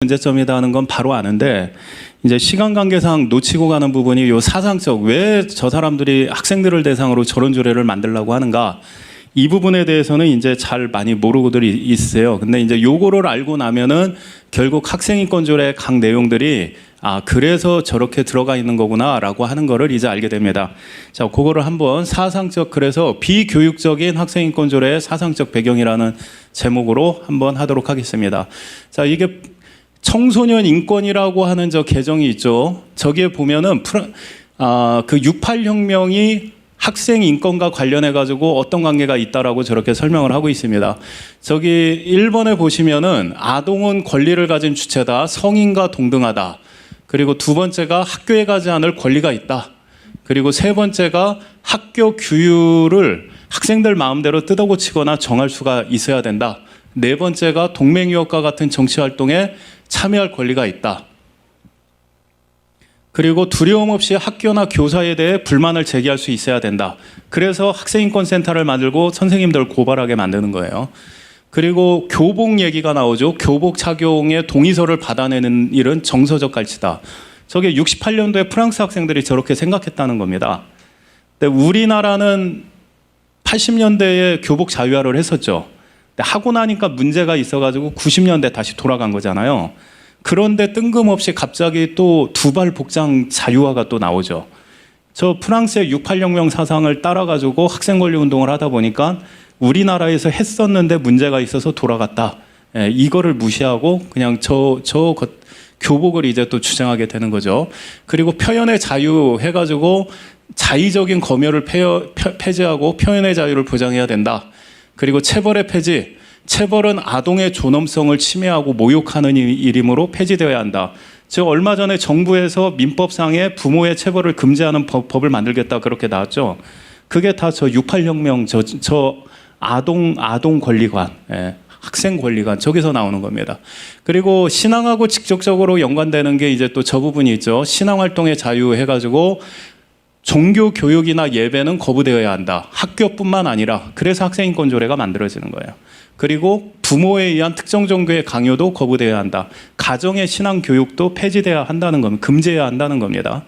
문제점이다 하는 건 바로 아는데 이제 시간 관계상 놓치고 가는 부분이 요 사상적 왜 저 사람들이 학생들을 대상으로 저런 조례를 만들려고 하는가 이 부분에 대해서는 이제 잘 많이 모르고들 있어요. 근데 이제 요거를 알고 나면은 결국 학생인권 조례의 각 내용들이 그래서 저렇게 들어가 있는 거구나라고 하는 거를 이제 알게 됩니다. 자, 그거를 한번 사상적 그래서 비교육적인 학생인권 조례의 사상적 배경이라는 제목으로 한번 하도록 하겠습니다. 자, 이게 청소년 인권이라고 하는 저 개정이 있죠. 저기에 보면은 그 68혁명이 학생 인권과 관련해 가지고 어떤 관계가 있다라고 저렇게 설명을 하고 있습니다. 저기 1번에 보시면은 아동은 권리를 가진 주체다. 성인과 동등하다. 그리고 두 번째가 학교에 가지 않을 권리가 있다. 그리고 세 번째가 학교 규율을 학생들 마음대로 뜯어고치거나 정할 수가 있어야 된다. 네 번째가 동맹유업과 같은 정치활동에 참여할 권리가 있다. 그리고 두려움 없이 학교나 교사에 대해 불만을 제기할 수 있어야 된다. 그래서 학생인권센터를 만들고 선생님들을 고발하게 만드는 거예요. 그리고 교복 얘기가 나오죠. 교복 착용의 동의서를 받아내는 일은 정서적 가치다. 저게 68년도에 프랑스 학생들이 저렇게 생각했다는 겁니다. 근데 우리나라는 80년대에 교복 자유화를 했었죠. 하고 나니까 문제가 있어가지고 90년대 다시 돌아간 거잖아요. 그런데 뜬금없이 갑자기 또 두발 복장 자유화가 또 나오죠. 저 프랑스의 68혁명 사상을 따라가지고 학생 권리 운동을 하다 보니까 우리나라에서 했었는데 문제가 있어서 돌아갔다. 이거를 무시하고 그냥 교복을 이제 또 주장하게 되는 거죠. 그리고 표현의 자유 해가지고 자의적인 검열을 폐지하고 표현의 자유를 보장해야 된다. 그리고 체벌의 폐지, 체벌은 아동의 존엄성을 침해하고 모욕하는 일이므로 폐지되어야 한다. 즉 얼마 전에 정부에서 민법상에 부모의 체벌을 금지하는 법을 만들겠다 그렇게 나왔죠. 그게 다 저 68혁명 저 아동 권리관, 학생 권리관 저기서 나오는 겁니다. 그리고 신앙하고 직접적으로 연관되는 게 이제 또 저 부분이 있죠. 신앙 활동의 자유 해가지고 종교 교육이나 예배는 거부되어야 한다. 학교뿐만 아니라 그래서 학생인권 조례가 만들어지는 거예요. 그리고 부모에 의한 특정 종교의 강요도 거부되어야 한다. 가정의 신앙 교육도 폐지돼야 한다는 겁니다. 금지해야 한다는 겁니다.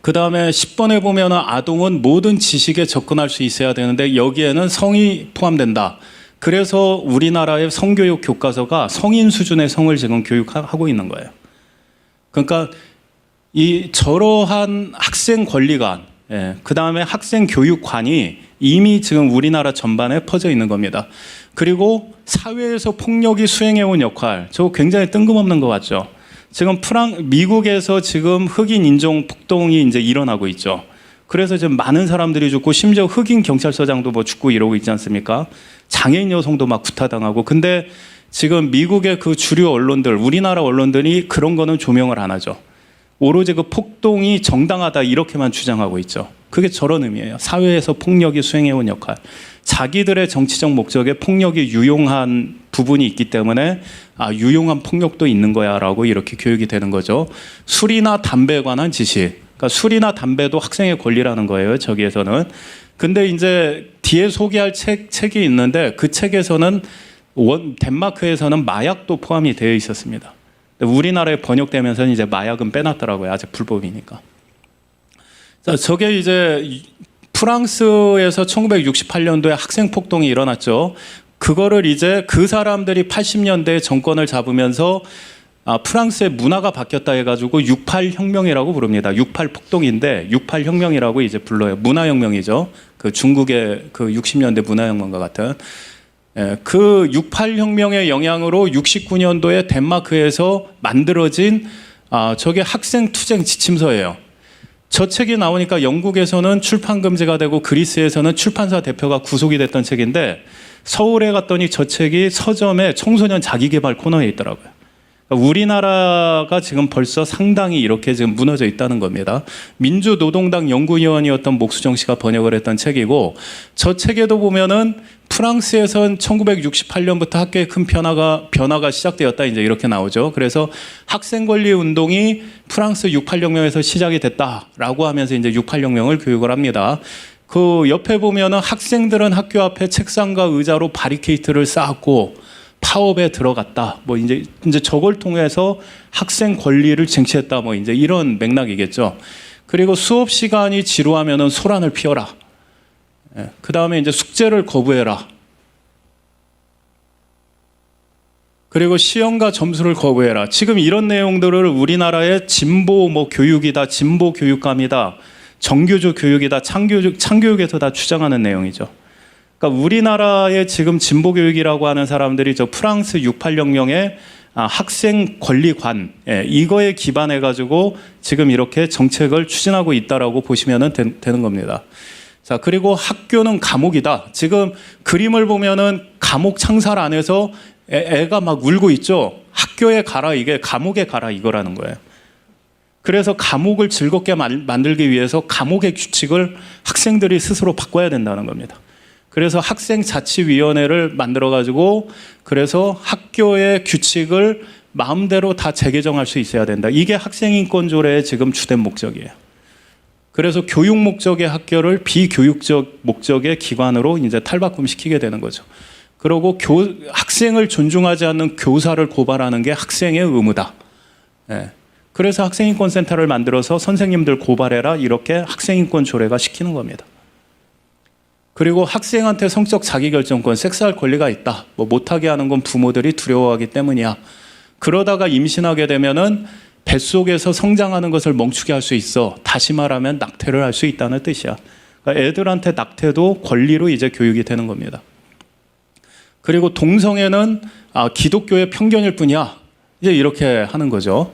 그 다음에 10번에 보면 아동은 모든 지식에 접근할 수 있어야 되는데 여기에는 성이 포함된다. 그래서 우리나라의 성교육 교과서가 성인 수준의 성을 지금 교육하고 있는 거예요. 그러니까 저러한 학생 권리관, 그 다음에 학생 교육관이 이미 지금 우리나라 전반에 퍼져 있는 겁니다. 그리고 사회에서 폭력이 수행해온 역할, 저거 굉장히 뜬금없는 것 같죠. 지금 미국에서 지금 흑인 인종 폭동이 이제 일어나고 있죠. 그래서 지금 많은 사람들이 죽고 심지어 흑인 경찰서장도 뭐 죽고 이러고 있지 않습니까? 장애인 여성도 막 구타당하고. 근데 지금 미국의 그 주류 언론들, 우리나라 언론들이 그런 거는 조명을 안 하죠. 오로지 그 폭동이 정당하다 이렇게만 주장하고 있죠. 그게 저런 의미예요. 사회에서 폭력이 수행해온 역할. 자기들의 정치적 목적에 폭력이 유용한 부분이 있기 때문에 유용한 폭력도 있는 거야 라고 이렇게 교육이 되는 거죠. 술이나 담배에 관한 지식. 그러니까 술이나 담배도 학생의 권리라는 거예요. 저기에서는. 근데 이제 뒤에 소개할 책이 있는데 그 책에서는 덴마크에서는 마약도 포함이 되어 있었습니다. 우리나라에 번역되면서는 이제 마약은 빼놨더라고요. 아직 불법이니까. 자, 저게 이제 프랑스에서 1968년도에 학생 폭동이 일어났죠. 그거를 이제 그 사람들이 80년대에 정권을 잡으면서 프랑스의 문화가 바뀌었다 해가지고 68혁명이라고 부릅니다. 68폭동인데 68혁명이라고 이제 불러요. 문화혁명이죠. 그 중국의 그 60년대 문화혁명과 같은. 그 68혁명의 영향으로 69년도에 덴마크에서 만들어진 저게 학생 투쟁 지침서예요. 저 책이 나오니까 영국에서는 출판 금지가 되고 그리스에서는 출판사 대표가 구속이 됐던 책인데 서울에 갔더니 저 책이 서점에 청소년 자기개발 코너에 있더라고요. 그러니까 우리나라가 지금 벌써 상당히 이렇게 지금 무너져 있다는 겁니다. 민주노동당 연구위원이었던 목수정 씨가 번역을 했던 책이고 저 책에도 보면은 프랑스에선 1968년부터 학교에 큰 변화가 시작되었다 이제 이렇게 나오죠. 그래서 학생 권리 운동이 프랑스 68혁명에서 시작이 됐다라고 하면서 이제 68혁명을 교육을 합니다. 그 옆에 보면은 학생들은 학교 앞에 책상과 의자로 바리케이트를 쌓았고 파업에 들어갔다. 뭐 이제 저걸 통해서 학생 권리를 쟁취했다. 뭐 이제 이런 맥락이겠죠. 그리고 수업 시간이 지루하면은 소란을 피워라. 그 다음에 이제 숙제를 거부해라. 그리고 시험과 점수를 거부해라. 지금 이런 내용들을 우리나라의 진보 뭐 교육이다, 진보 교육감이다, 정교조 교육이다, 창교육에서 다 주장하는 내용이죠. 그러니까 우리나라의 지금 진보 교육이라고 하는 사람들이 저 프랑스 68혁명의 학생 권리관 이거에 기반해 가지고 지금 이렇게 정책을 추진하고 있다라고 보시면 되는 겁니다. 자, 그리고 학교는 감옥이다. 지금 그림을 보면은 감옥 창살 안에서 애가 막 울고 있죠. 학교에 가라, 이게 감옥에 가라 이거라는 거예요. 그래서 감옥을 즐겁게 만들기 위해서 감옥의 규칙을 학생들이 스스로 바꿔야 된다는 겁니다. 그래서 학생자치위원회를 만들어가지고 그래서 학교의 규칙을 마음대로 다 재개정할 수 있어야 된다. 이게 학생인권조례의 지금 주된 목적이에요. 그래서 교육 목적의 학교를 비교육적 목적의 기관으로 이제 탈바꿈시키게 되는 거죠. 그리고 학생을 존중하지 않는 교사를 고발하는 게 학생의 의무다. 그래서 학생인권센터를 만들어서 선생님들 고발해라 이렇게 학생인권 조례가 시키는 겁니다. 그리고 학생한테 성적 자기결정권, 섹스할 권리가 있다. 뭐 못하게 하는 건 부모들이 두려워하기 때문이야. 그러다가 임신하게 되면은 뱃속에서 성장하는 것을 멈추게 할 수 있어. 다시 말하면 낙태를 할 수 있다는 뜻이야. 그러니까 애들한테 낙태도 권리로 이제 교육이 되는 겁니다. 그리고 동성애는 기독교의 편견일 뿐이야. 이제 이렇게 하는 거죠.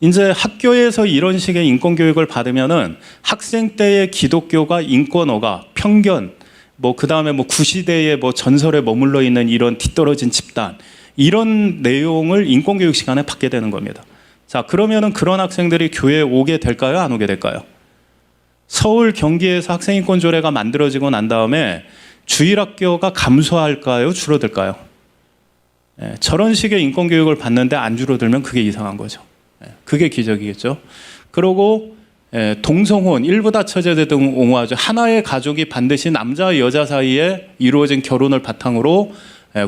이제 학교에서 이런 식의 인권 교육을 받으면은 학생 때의 기독교가 인권어가 편견, 뭐 그다음에 뭐 구시대의 뭐 전설에 머물러 있는 이런 뒤떨어진 집단 이런 내용을 인권 교육 시간에 받게 되는 겁니다. 자, 그러면은 그런 학생들이 교회에 오게 될까요? 안 오게 될까요? 서울, 경기에서 학생인권 조례가 만들어지고 난 다음에 주일학교가 감소할까요? 줄어들까요? 저런 식의 인권 교육을 받는데 안 줄어들면 그게 이상한 거죠. 그게 기적이겠죠. 그리고 동성혼, 일부 다처제들 등 옹호하죠. 하나의 가족이 반드시 남자와 여자 사이에 이루어진 결혼을 바탕으로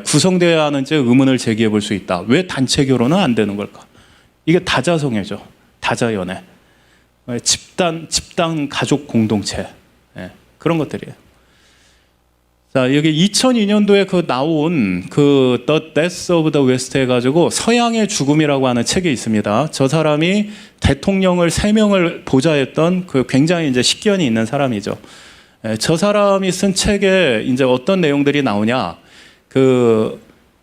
구성되어야 하는지 의문을 제기해 볼 수 있다. 왜 단체 결혼은 안 되는 걸까? 이게 다자성애죠. 다자연애. 집단 가족 공동체. 그런 것들이에요. 자, 여기 2002년도에 나온 The Death of the West 해가지고 서양의 죽음이라고 하는 책이 있습니다. 저 사람이 대통령을 3명을 보좌했던 굉장히 이제 식견이 있는 사람이죠. 저 사람이 쓴 책에 이제 어떤 내용들이 나오냐.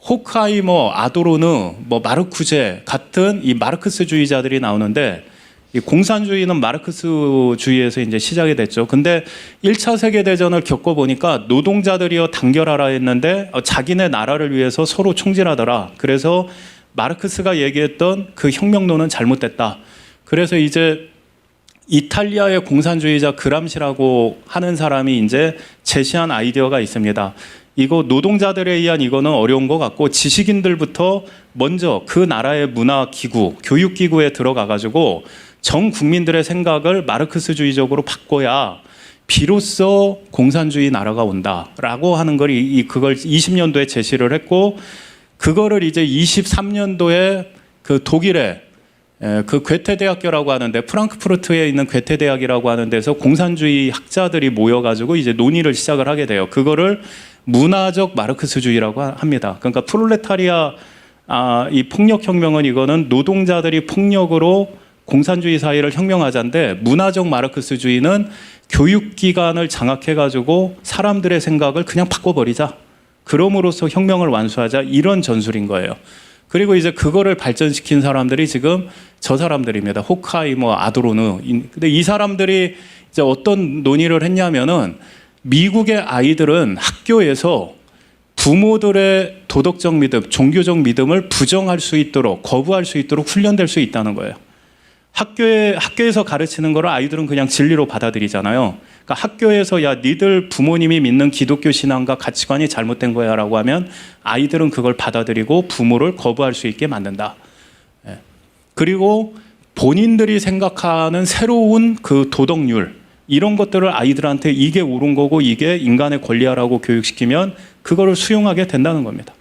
호크하이머, 아도르노, 뭐 마르쿠제 같은 이 마르크스주의자들이 나오는데 이 공산주의는 마르크스주의에서 이제 시작이 됐죠. 근데 1차 세계대전을 겪어보니까 노동자들이여 단결하라 했는데 자기네 나라를 위해서 서로 총질하더라. 그래서 마르크스가 얘기했던 그 혁명론은 잘못됐다. 그래서 이제 이탈리아의 공산주의자 그람시라고 하는 사람이 이제 제시한 아이디어가 있습니다. 이거 노동자들에 의한 이거는 어려운 것 같고 지식인들부터 먼저 그 나라의 문화기구, 교육기구에 들어가가지고 전 국민들의 생각을 마르크스주의적으로 바꿔야 비로소 공산주의 나라가 온다라고 하는 걸 그걸 20년도에 제시를 했고 그거를 이제 23년도에 독일의 괴테 대학교라고 하는데 프랑크푸르트에 있는 괴테 대학이라고 하는 데서 공산주의 학자들이 모여가지고 이제 논의를 시작을 하게 돼요. 그거를 문화적 마르크스주의라고 합니다. 그러니까 프롤레타리아 이 폭력혁명은 이거는 노동자들이 폭력으로 공산주의 사회를 혁명하자인데 문화적 마르크스주의는 교육기관을 장악해가지고 사람들의 생각을 그냥 바꿔버리자. 그럼으로써 혁명을 완수하자. 이런 전술인 거예요. 그리고 이제 그거를 발전시킨 사람들이 지금 저 사람들입니다. 호크하이머, 아도르노. 근데 이 사람들이 이제 어떤 논의를 했냐면은 미국의 아이들은 학교에서 부모들의 도덕적 믿음, 종교적 믿음을 부정할 수 있도록, 거부할 수 있도록 훈련될 수 있다는 거예요. 학교에서 가르치는 거를 아이들은 그냥 진리로 받아들이잖아요. 그러니까 학교에서 야, 니들 부모님이 믿는 기독교 신앙과 가치관이 잘못된 거야 라고 하면 아이들은 그걸 받아들이고 부모를 거부할 수 있게 만든다. 그리고 본인들이 생각하는 새로운 그 도덕률, 이런 것들을 아이들한테 이게 옳은 거고 이게 인간의 권리야라고 교육시키면 그거를 수용하게 된다는 겁니다.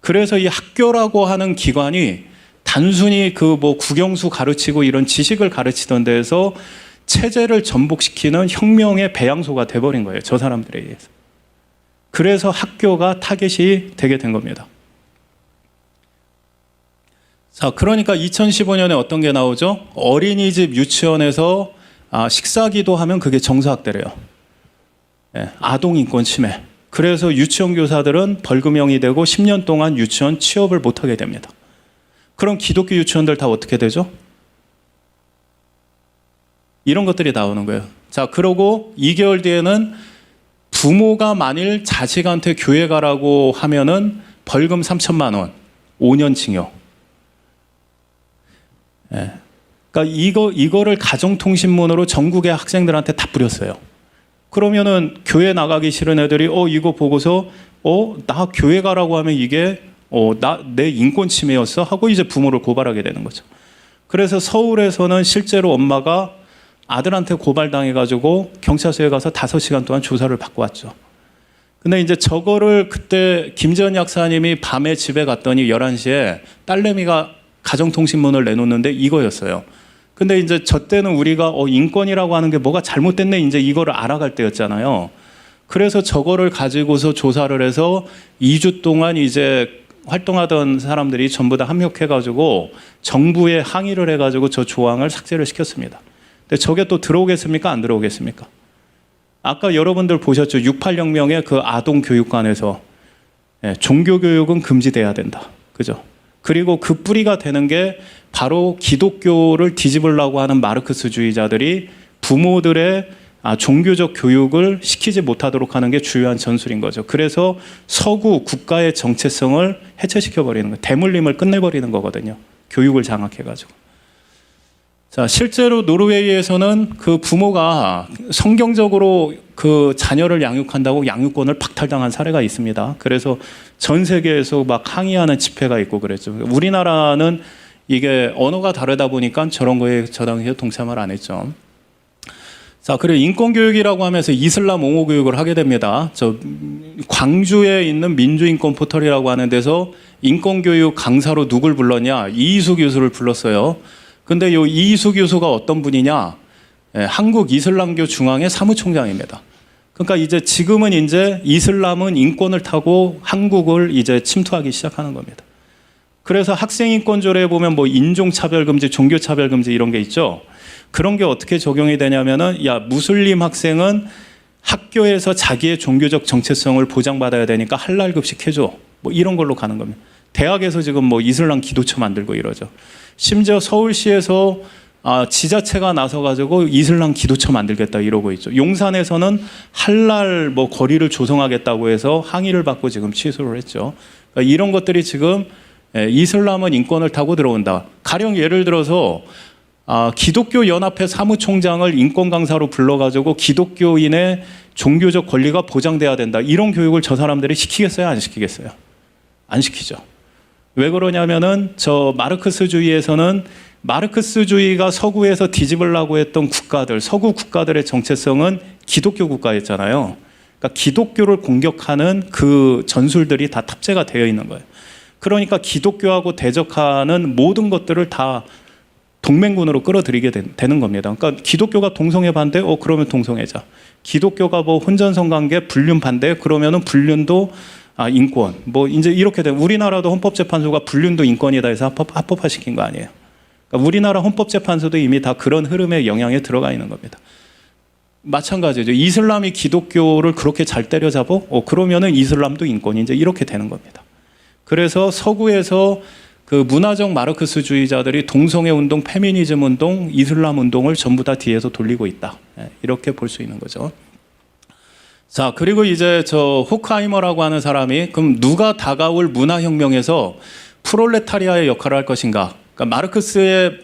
그래서 이 학교라고 하는 기관이 단순히 그 뭐 국영수 가르치고 이런 지식을 가르치던 데에서 체제를 전복시키는 혁명의 배양소가 돼버린 거예요. 저 사람들에 의해서. 그래서 학교가 타겟이 되게 된 겁니다. 자, 그러니까 2015년에 어떤 게 나오죠? 어린이집 유치원에서 식사 기도하면 그게 정서학대래요. 아동인권 침해. 그래서 유치원 교사들은 벌금형이 되고 10년 동안 유치원 취업을 못하게 됩니다. 그럼 기독교 유치원들 다 어떻게 되죠? 이런 것들이 나오는 거예요. 자, 그러고 2개월 뒤에는 부모가 만일 자식한테 교회 가라고 하면은 벌금 3천만 원, 5년 징역. 그러니까 이거를 가정통신문으로 전국의 학생들한테 다 뿌렸어요. 그러면은 교회 나가기 싫은 애들이 이거 보고서 나 교회 가라고 하면 이게 내 인권 침해였어 하고 이제 부모를 고발하게 되는 거죠. 그래서 서울에서는 실제로 엄마가 아들한테 고발당해가지고 경찰서에 가서 5시간 동안 조사를 받고 왔죠. 근데 이제 저거를 그때 김재현 약사님이 밤에 집에 갔더니 11시에 딸내미가 가정통신문을 내놓는데 이거였어요. 근데 이제 저 때는 우리가 인권이라고 하는 게 뭐가 잘못됐네 이제 이거를 알아갈 때였잖아요. 그래서 저거를 가지고서 조사를 해서 2주 동안 이제 활동하던 사람들이 전부 다 합력해가지고 정부에 항의를 해가지고 저 조항을 삭제를 시켰습니다. 근데 저게 또 들어오겠습니까? 안 들어오겠습니까? 아까 여러분들 보셨죠? 68혁명의 그 아동교육관에서 종교교육은 금지돼야 된다. 그죠? 그리고 그 뿌리가 되는 게 바로 기독교를 뒤집으려고 하는 마르크스주의자들이 부모들의 종교적 교육을 시키지 못하도록 하는 게 주요한 전술인 거죠. 그래서 서구 국가의 정체성을 해체시켜버리는 거예요. 대물림을 끝내버리는 거거든요. 교육을 장악해가지고. 자, 실제로 노르웨이에서는 그 부모가 성경적으로 그 자녀를 양육한다고 양육권을 박탈당한 사례가 있습니다. 그래서 전 세계에서 막 항의하는 집회가 있고 그랬죠. 우리나라는 이게 언어가 다르다 보니까 저런 거에 저 당시에 동참을 안 했죠. 자, 그리고 인권교육이라고 하면서 이슬람 옹호 교육을 하게 됩니다. 저 광주에 있는 민주인권 포털이라고 하는 데서 인권교육 강사로 누굴 불렀냐? 이희수 교수를 불렀어요. 근데 이 이희수 교수가 어떤 분이냐? 한국 이슬람교 중앙회 사무총장입니다. 그러니까 이제 지금은 이제 이슬람은 인권을 타고 한국을 이제 침투하기 시작하는 겁니다. 그래서 학생인권조례에 보면 뭐 인종차별금지, 종교차별금지 이런 게 있죠. 그런 게 어떻게 적용이 되냐면은 무슬림 학생은 학교에서 자기의 종교적 정체성을 보장받아야 되니까 할랄 급식 해줘. 뭐 이런 걸로 가는 겁니다. 대학에서 지금 뭐 이슬람 기도처 만들고 이러죠. 심지어 서울시에서 지자체가 나서가지고 이슬람 기도처 만들겠다 이러고 있죠. 용산에서는 할랄 뭐 거리를 조성하겠다고 해서 항의를 받고 지금 취소를 했죠. 그러니까 이런 것들이 지금 이슬람은 인권을 타고 들어온다. 가령 예를 들어서 기독교 연합회 사무총장을 인권 강사로 불러가지고 기독교인의 종교적 권리가 보장돼야 된다. 이런 교육을 저 사람들이 시키겠어요? 안 시키겠어요? 안 시키죠. 왜 그러냐면은 저 마르크스주의에서는 마르크스주의가 서구에서 뒤집으려고 했던 국가들, 서구 국가들의 정체성은 기독교 국가였잖아요. 그러니까 기독교를 공격하는 그 전술들이 다 탑재가 되어 있는 거예요. 그러니까 기독교하고 대적하는 모든 것들을 다 동맹군으로 끌어들이게 되는 겁니다. 그러니까 기독교가 동성애 반대, 그러면 동성애자. 기독교가 뭐 혼전성관계 불륜 반대, 그러면은 불륜도 인권. 뭐 이제 이렇게 되면 우리나라도 헌법재판소가 불륜도 인권이다 해서 합법화시킨 거 아니에요. 그러니까 우리나라 헌법재판소도 이미 다 그런 흐름의 영향에 들어가 있는 겁니다. 마찬가지죠. 이슬람이 기독교를 그렇게 잘 때려잡아? 그러면은 이슬람도 인권이 이제 이렇게 되는 겁니다. 그래서 서구에서 그 문화적 마르크스주의자들이 동성애 운동, 페미니즘 운동, 이슬람 운동을 전부 다 뒤에서 돌리고 있다. 이렇게 볼 수 있는 거죠. 자, 그리고 이제 저 호크하이머라고 하는 사람이 그럼 누가 다가올 문화혁명에서 프롤레타리아의 역할을 할 것인가? 그러니까 마르크스의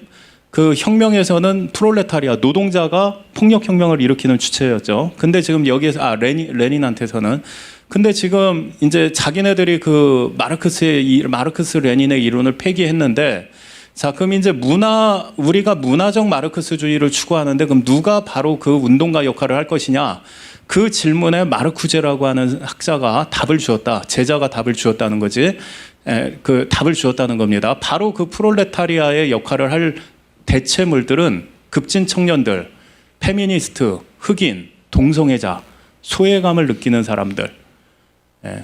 그 혁명에서는 프롤레타리아, 노동자가 폭력혁명을 일으키는 주체였죠. 근데 지금 여기에서, 레닌한테서는 근데 지금 이제 자기네들이 그 마르크스 레닌의 이론을 폐기했는데 자, 그럼 이제 우리가 문화적 마르크스주의를 추구하는데 그럼 누가 바로 그 운동가 역할을 할 것이냐? 그 질문에 마르쿠제라고 하는 학자가 답을 주었다. 제자가 답을 주었다는 거지. 그 답을 주었다는 겁니다. 바로 그 프롤레타리아의 역할을 할 대체물들은 급진 청년들, 페미니스트, 흑인, 동성애자, 소외감을 느끼는 사람들,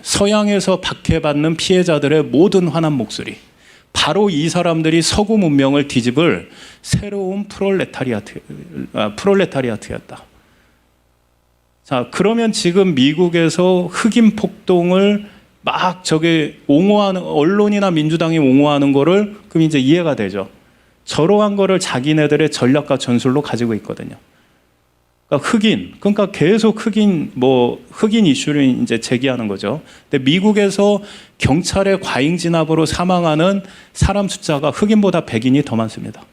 서양에서 박해받는 피해자들의 모든 화난 목소리, 바로 이 사람들이 서구 문명을 뒤집을 새로운 프롤레타리아트였다. 자, 그러면 지금 미국에서 흑인 폭동을 막 저게 옹호하는, 언론이나 민주당이 옹호하는 거를 그럼 이제 이해가 되죠. 저러한 거를 자기네들의 전략과 전술로 가지고 있거든요. 그러니까 그러니까 계속 흑인 이슈를 이제 제기하는 거죠. 근데 미국에서 경찰의 과잉 진압으로 사망하는 사람 숫자가 흑인보다 백인이 더 많습니다.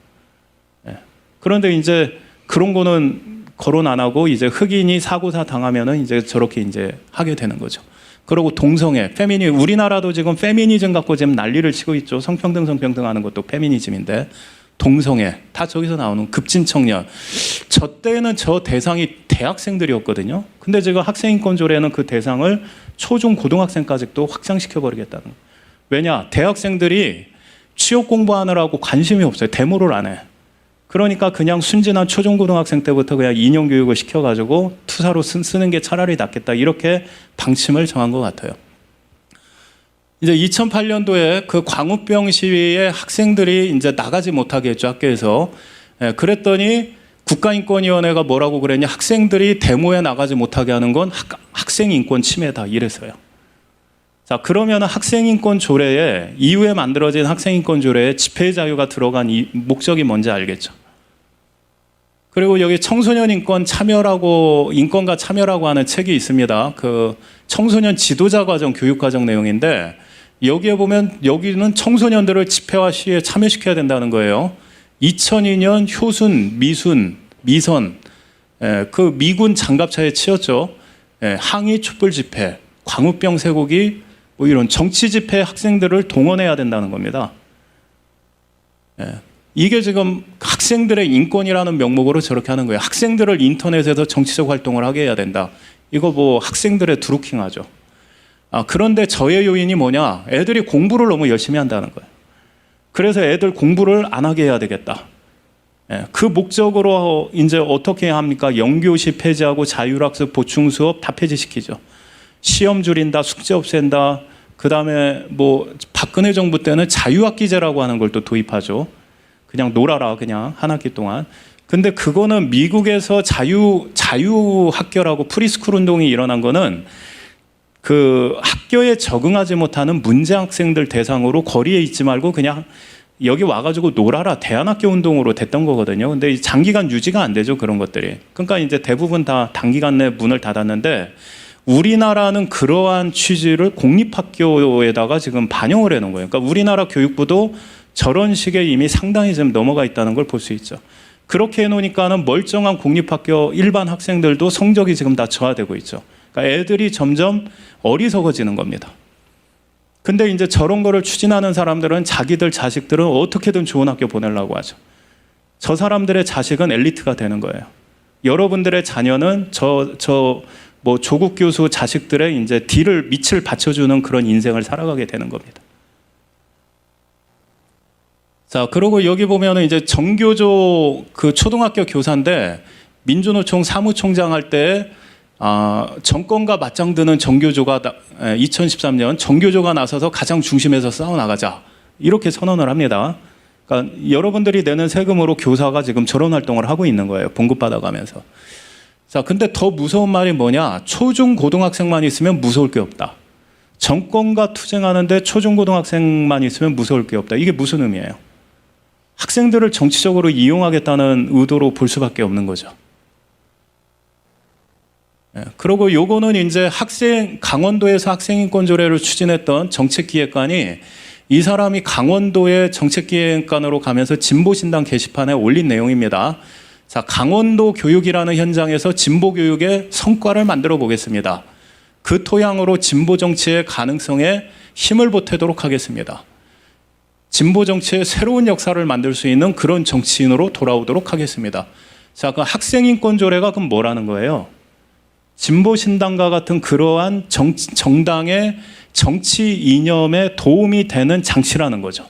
그런데 이제 그런 거는 거론 안 하고 이제 흑인이 사고사 당하면은 이제 저렇게 이제 하게 되는 거죠. 그리고 동성애, 우리나라도 지금 페미니즘 갖고 지금 난리를 치고 있죠. 성평등 하는 것도 페미니즘인데. 동성애, 다 저기서 나오는 급진 청년. 저 때는 저 대상이 대학생들이었거든요. 근데 지금 학생인권조례는 그 대상을 초중 고등학생까지 또 확장시켜버리겠다는 거예요. 왜냐? 대학생들이 취업 공부하느라고 관심이 없어요. 데모를 안 해. 그러니까 그냥 순진한 초중고등학생 때부터 그냥 인용교육을 시켜가지고 투사로 쓰는 게 차라리 낫겠다. 이렇게 방침을 정한 것 같아요. 이제 2008년도에 그 광우병 시위에 학생들이 이제 나가지 못하게 했죠, 학교에서. 그랬더니 국가인권위원회가 뭐라고 그랬냐? 학생들이 데모에 나가지 못하게 하는 건 학생인권 침해다. 이랬어요. 자, 그러면 학생인권 조례에, 이후에 만들어진 학생인권 조례에 집회 자유가 들어간 이 목적이 뭔지 알겠죠? 그리고 여기 청소년 인권과 참여라고 하는 책이 있습니다. 그 청소년 지도자 과정, 교육 과정 내용인데, 여기에 보면 여기는 청소년들을 집회와 시위에 참여시켜야 된다는 거예요. 2002년 효순, 미선, 그 미군 장갑차에 치였죠. 항의 촛불 집회, 광우병 쇠고기, 뭐 이런 정치 집회 학생들을 동원해야 된다는 겁니다. 이게 지금 학생들의 인권이라는 명목으로 저렇게 하는 거예요. 학생들을 인터넷에서 정치적 활동을 하게 해야 된다. 이거 뭐 학생들의 드루킹하죠. 그런데 저의 요인이 뭐냐? 애들이 공부를 너무 열심히 한다는 거예요. 그래서 애들 공부를 안 하게 해야 되겠다. 그 목적으로 이제 어떻게 합니까? 영교시 폐지하고 자율학습 보충 수업 다 폐지시키죠. 시험 줄인다, 숙제 없앤다. 그다음에 뭐 박근혜 정부 때는 자유학기제라고 하는 걸 또 도입하죠. 그냥 놀아라, 그냥 한 학기 동안. 근데 그거는 미국에서 자유학교라고 프리스쿨 운동이 일어난 거는 그 학교에 적응하지 못하는 문제 학생들 대상으로 거리에 있지 말고 그냥 여기 와가지고 놀아라, 대안학교 운동으로 됐던 거거든요. 근데 장기간 유지가 안 되죠, 그런 것들이. 그러니까 이제 대부분 다 단기간 내 문을 닫았는데, 우리나라는 그러한 취지를 공립학교에다가 지금 반영을 해놓은 거예요. 그러니까 우리나라 교육부도 저런 식의 이미 상당히 좀 넘어가 있다는 걸 볼 수 있죠. 그렇게 해놓으니까는 멀쩡한 공립학교 일반 학생들도 성적이 지금 다 저하되고 있죠. 그러니까 애들이 점점 어리석어지는 겁니다. 근데 이제 저런 거를 추진하는 사람들은 자기들 자식들은 어떻게든 좋은 학교 보내려고 하죠. 저 사람들의 자식은 엘리트가 되는 거예요. 여러분들의 자녀는 뭐 조국 교수 자식들의 이제 밑을 받쳐주는 그런 인생을 살아가게 되는 겁니다. 자, 그리고 여기 보면은 이제 정교조 그 초등학교 교사인데, 민주노총 사무총장 할 때 정권과 맞짱드는 정교조가 2013년 정교조가 나서서 가장 중심에서 싸워나가자, 이렇게 선언을 합니다. 그러니까 여러분들이 내는 세금으로 교사가 지금 저런 활동을 하고 있는 거예요. 봉급받아가면서. 자, 근데 더 무서운 말이 뭐냐? 초중 고등학생만 있으면 무서울 게 없다. 정권과 투쟁하는데 초중 고등학생만 있으면 무서울 게 없다. 이게 무슨 의미예요? 학생들을 정치적으로 이용하겠다는 의도로 볼 수밖에 없는 거죠. 그리고 요거는 이제 강원도에서 학생인권조례를 추진했던 정책기획관이, 이 사람이 강원도의 정책기획관으로 가면서 진보신당 게시판에 올린 내용입니다. 자, 강원도 교육이라는 현장에서 진보 교육의 성과를 만들어 보겠습니다. 그 토양으로 진보 정치의 가능성에 힘을 보태도록 하겠습니다. 진보 정치의 새로운 역사를 만들 수 있는 그런 정치인으로 돌아오도록 하겠습니다. 자, 그 학생인권조례가 그럼 뭐라는 거예요? 진보신당과 같은 그러한 정당의 정치 이념에 도움이 되는 장치라는 거죠.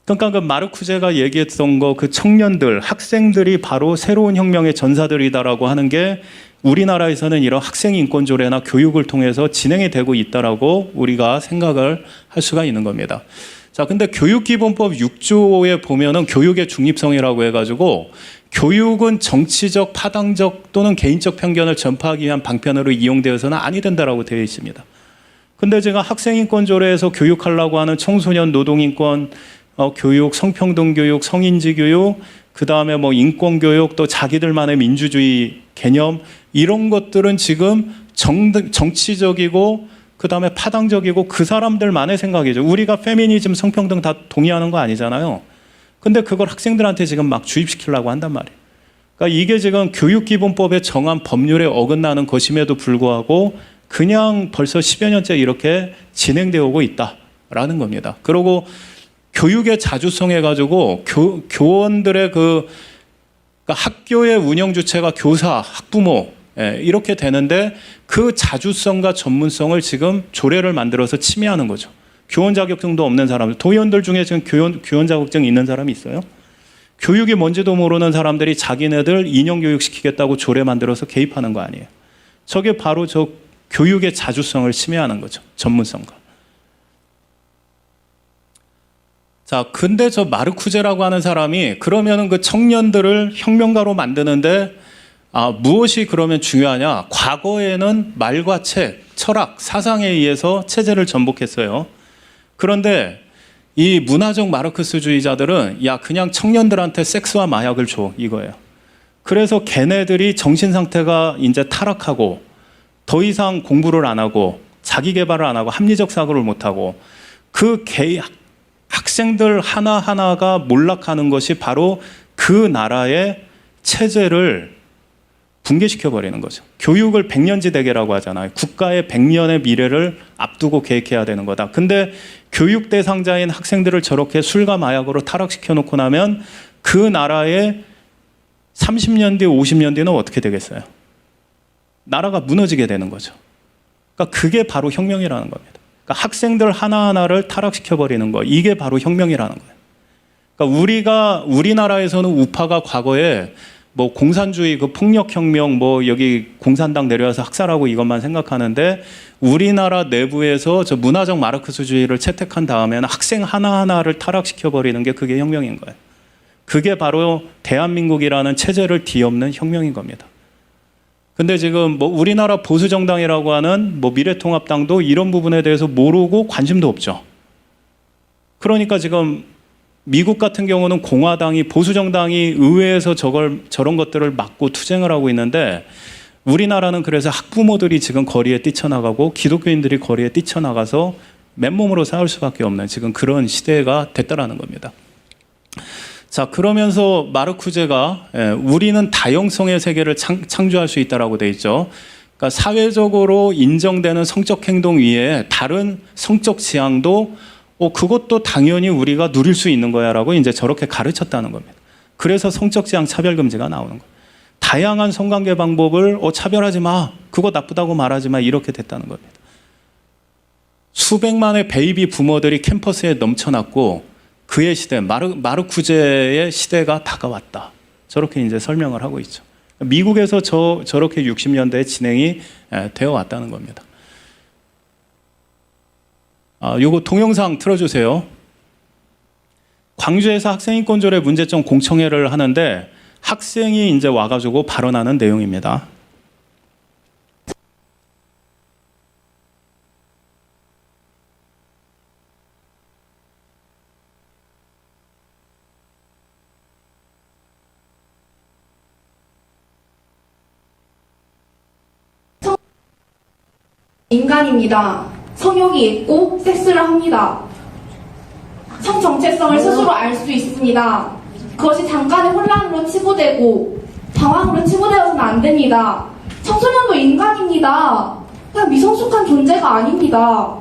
그러니까 그 마르쿠제가 얘기했던 거, 그 청년들, 학생들이 바로 새로운 혁명의 전사들이다라고 하는 게 우리나라에서는 이런 학생 인권 조례나 교육을 통해서 진행이 되고 있다라고 우리가 생각을 할 수가 있는 겁니다. 자, 근데 교육기본법 6조에 보면은 교육의 중립성이라고 해가지고 교육은 정치적, 파당적 또는 개인적 편견을 전파하기 위한 방편으로 이용되어서는 아니 된다라고 되어 있습니다. 근데 제가 학생인권조례에서 교육하려고 하는 청소년 노동인권 교육, 성평등 교육, 성인지 교육, 그 다음에 뭐 인권 교육, 또 자기들만의 민주주의 개념, 이런 것들은 지금 정치적이고 그 다음에 파당적이고 그 사람들만의 생각이죠. 우리가 페미니즘, 성평등 다 동의하는 거 아니잖아요. 근데 그걸 학생들한테 지금 막 주입시키려고 한단 말이에요. 그러니까 이게 지금 교육기본법에 정한 법률에 어긋나는 것임에도 불구하고 그냥 벌써 10여 년째 이렇게 진행되어 오고 있다라는 겁니다. 그리고 교육의 자주성해 가지고 교원들의 그러니까 학교의 운영 주체가 교사, 학부모 이렇게 되는데 그 자주성과 전문성을 지금 조례를 만들어서 침해하는 거죠. 교원 자격증도 없는 사람들, 도의원들 중에 지금 교원 자격증 있는 사람이 있어요? 교육이 뭔지도 모르는 사람들이 자기네들 인형 교육 시키겠다고 조례 만들어서 개입하는 거 아니에요. 저게 바로 저 교육의 자주성을 침해하는 거죠. 전문성과. 자, 근데 저 마르쿠제라고 하는 사람이 그러면은 그 청년들을 혁명가로 만드는데 무엇이 그러면 중요하냐? 과거에는 말과 책, 철학, 사상에 의해서 체제를 전복했어요. 그런데 이 문화적 마르크스주의자들은 야, 그냥 청년들한테 섹스와 마약을 줘, 이거예요. 그래서 걔네들이 정신 상태가 이제 타락하고 더 이상 공부를 안 하고 자기 개발을 안 하고 합리적 사고를 못 하고 그 학생들 하나하나가 몰락하는 것이 바로 그 나라의 체제를 붕괴시켜버리는 거죠. 교육을 백년지대계라고 하잖아요. 국가의 100년의 미래를 앞두고 계획해야 되는 거다. 근데 교육 대상자인 학생들을 저렇게 술과 마약으로 타락시켜 놓고 나면 그 나라의 30년 뒤, 50년 뒤는 어떻게 되겠어요? 나라가 무너지게 되는 거죠. 그러니까 그게 바로 혁명이라는 겁니다. 그러니까 학생들 하나하나를 타락시켜버리는 거, 이게 바로 혁명이라는 거예요. 그러니까 우리나라에서는 우파가 과거에 뭐 공산주의, 그 폭력혁명, 뭐 여기 공산당 내려와서 학살하고 이것만 생각하는데 우리나라 내부에서 저 문화적 마르크스주의를 채택한 다음에는 학생 하나하나를 타락시켜버리는 게 그게 혁명인 거예요. 그게 바로 대한민국이라는 체제를 뒤엎는 혁명인 겁니다. 근데 지금 뭐 우리나라 보수정당이라고 하는 뭐 미래통합당도 이런 부분에 대해서 모르고 관심도 없죠. 그러니까 지금 미국 같은 경우는 공화당이, 보수정당이 의회에서 저런 것들을 막고 투쟁을 하고 있는데 우리나라는 그래서 학부모들이 지금 거리에 뛰쳐나가고 기독교인들이 거리에 뛰쳐나가서 맨몸으로 싸울 수밖에 없는 지금 그런 시대가 됐다라는 겁니다. 자, 그러면서 마르쿠제가 우리는 다형성의 세계를 창조할 수 있다라고 돼 있죠. 그러니까 사회적으로 인정되는 성적 행동 위에 다른 성적 지향도 그것도 당연히 우리가 누릴 수 있는 거야라고 이제 저렇게 가르쳤다는 겁니다. 그래서 성적 지향 차별 금지가 나오는 거예요. 다양한 성관계 방법을 차별하지 마, 그거 나쁘다고 말하지 마, 이렇게 됐다는 겁니다. 수백만의 베이비 부모들이 캠퍼스에 넘쳐났고 그의 시대, 마르쿠제의 시대가 다가왔다. 저렇게 이제 설명을 하고 있죠. 미국에서 저렇게 60년대에 진행이 되어 왔다는 겁니다. 요거 동영상 틀어주세요. 광주에서 학생인권조례 문제점 공청회를 하는데 학생이 이제 와가지고 발언하는 내용입니다. 인간입니다. 성욕이 있고 섹스를 합니다. 성 정체성을 스스로 알 수 있습니다. 그것이 잠깐의 혼란으로 치부되고 방황으로 치부되어서는 안 됩니다. 청소년도 인간입니다. 그냥 미성숙한 존재가 아닙니다.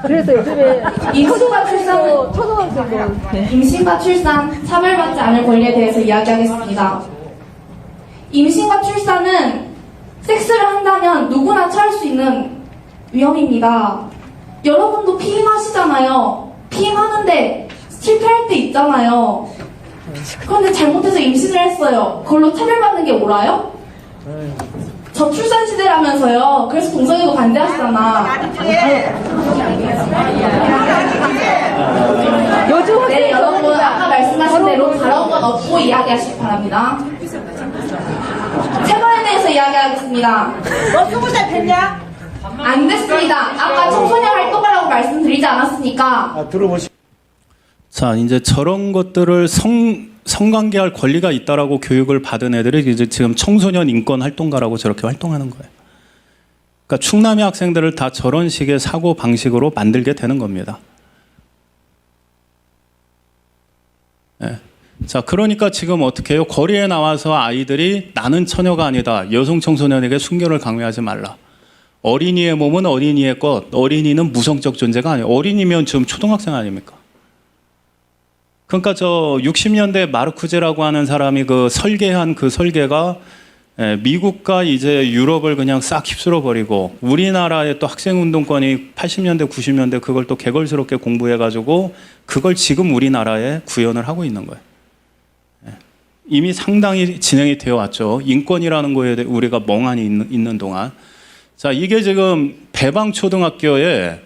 그래서 요즘에 임신과 출산, 차별받지 않을 권리에 대해서 이야기하겠습니다. 임신과 출산은 섹스를 한다면 누구나 처할 수 있는 위험입니다. 여러분도 피임하시잖아요. 피임하는데 실패할 때 있잖아요. 그런데 잘못해서 임신을 했어요. 그걸로 차별받는 게 뭐라요? 저출산 시대라면서요. 그래서 동성애도 반대하시잖아. 네, 여러분 아까 말씀하신 대로 바라온 건 없고 이야기하시기 바랍니다. 체벌에 대해서 이야기하겠습니다. 너 20살 됐냐? 안 됐습니다. 아까 청소년 활동가라고 말씀드리지 않았습니까? 자, 이제 저런 것들을 성관계할 권리가 있다라고 교육을 받은 애들이 이제 지금 청소년 인권 활동가라고 저렇게 활동하는 거예요. 그러니까 충남의 학생들을 다 저런 식의 사고 방식으로 만들게 되는 겁니다. 네. 자, 그러니까 지금 어떻게 해요? 거리에 나와서 아이들이 나는 처녀가 아니다. 여성 청소년에게 순결을 강요하지 말라. 어린이의 몸은 어린이의 것. 어린이는 무성적 존재가 아니에요. 어린이면 지금 초등학생 아닙니까? 그러니까 저 60년대 마르쿠제라고 하는 사람이 그 설계한 그 설계가 미국과 이제 유럽을 그냥 싹 휩쓸어 버리고 우리나라의 또 학생운동권이 80년대, 90년대 그걸 또 개걸스럽게 공부해가지고 그걸 지금 우리나라에 구현을 하고 있는 거예요. 이미 상당히 진행이 되어 왔죠. 인권이라는 거에 대해 우리가 멍하니 있는 동안. 자, 이게 지금 배방초등학교의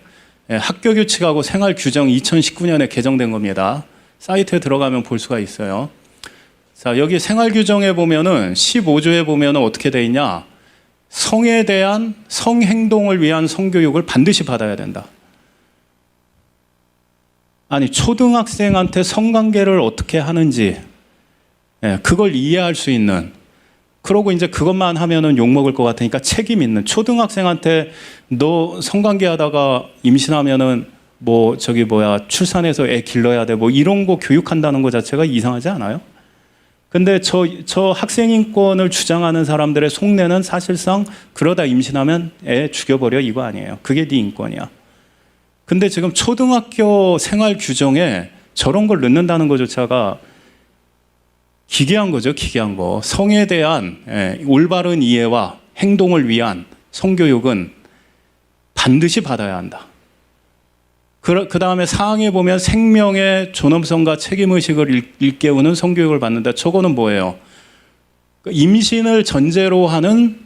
학교 규칙하고 생활 규정 2019년에 개정된 겁니다. 사이트에 들어가면 볼 수가 있어요. 자, 여기 생활 규정에 보면은 15조에 보면은 어떻게 돼 있냐? 성에 대한 성행동을 위한 성교육을 반드시 받아야 된다. 아니, 초등학생한테 성관계를 어떻게 하는지, 그걸 이해할 수 있는, 그러고 이제 그것만 하면은 욕먹을 것 같으니까 책임 있는, 초등학생한테 너 성관계 하다가 임신하면은 뭐 저기 뭐야 출산해서 애 길러야 돼 뭐 이런 거 교육한다는 거 자체가 이상하지 않아요? 근데 저 학생인권을 주장하는 사람들의 속내는 사실상 그러다 임신하면 애 죽여버려 이거 아니에요. 그게 네 인권이야. 근데 지금 초등학교 생활 규정에 저런 걸 넣는다는 것조차가 기괴한 거죠. 기괴한 거. 성에 대한 올바른 이해와 행동을 위한 성교육은 반드시 받아야 한다. 그 다음에 사항에 보면 생명의 존엄성과 책임의식을 일깨우는 성교육을 받는다. 저거는 뭐예요? 임신을 전제로 하는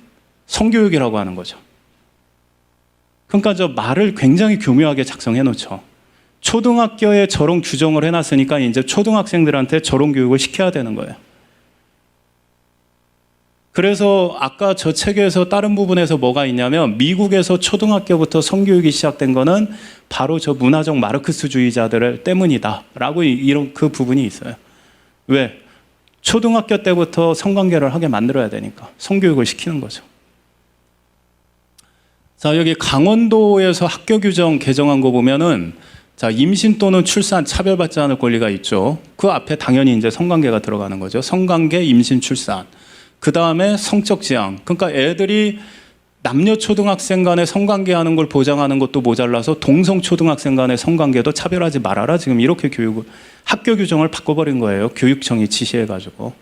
성교육이라고 하는 거죠. 그러니까 저 말을 굉장히 교묘하게 작성해 놓죠. 초등학교에 저런 규정을 해놨으니까 이제 초등학생들한테 저런 교육을 시켜야 되는 거예요. 그래서 아까 저 책에서 다른 부분에서 뭐가 있냐면 미국에서 초등학교부터 성교육이 시작된 거는 바로 저 문화적 마르크스주의자들 때문이다 라고 이런 그 부분이 있어요. 왜? 초등학교 때부터 성관계를 하게 만들어야 되니까 성교육을 시키는 거죠. 자, 여기 강원도에서 학교 규정 개정한 거 보면은 자, 임신 또는 출산 차별받지 않을 권리가 있죠. 그 앞에 당연히 이제 성관계가 들어가는 거죠. 성관계, 임신, 출산. 그 다음에 성적 지향. 그러니까 애들이 남녀 초등학생 간에 성관계하는 걸 보장하는 것도 모자라서 동성 초등학생 간의 성관계도 차별하지 말아라. 지금 이렇게 학교 규정을 바꿔버린 거예요. 교육청이 지시해가지고.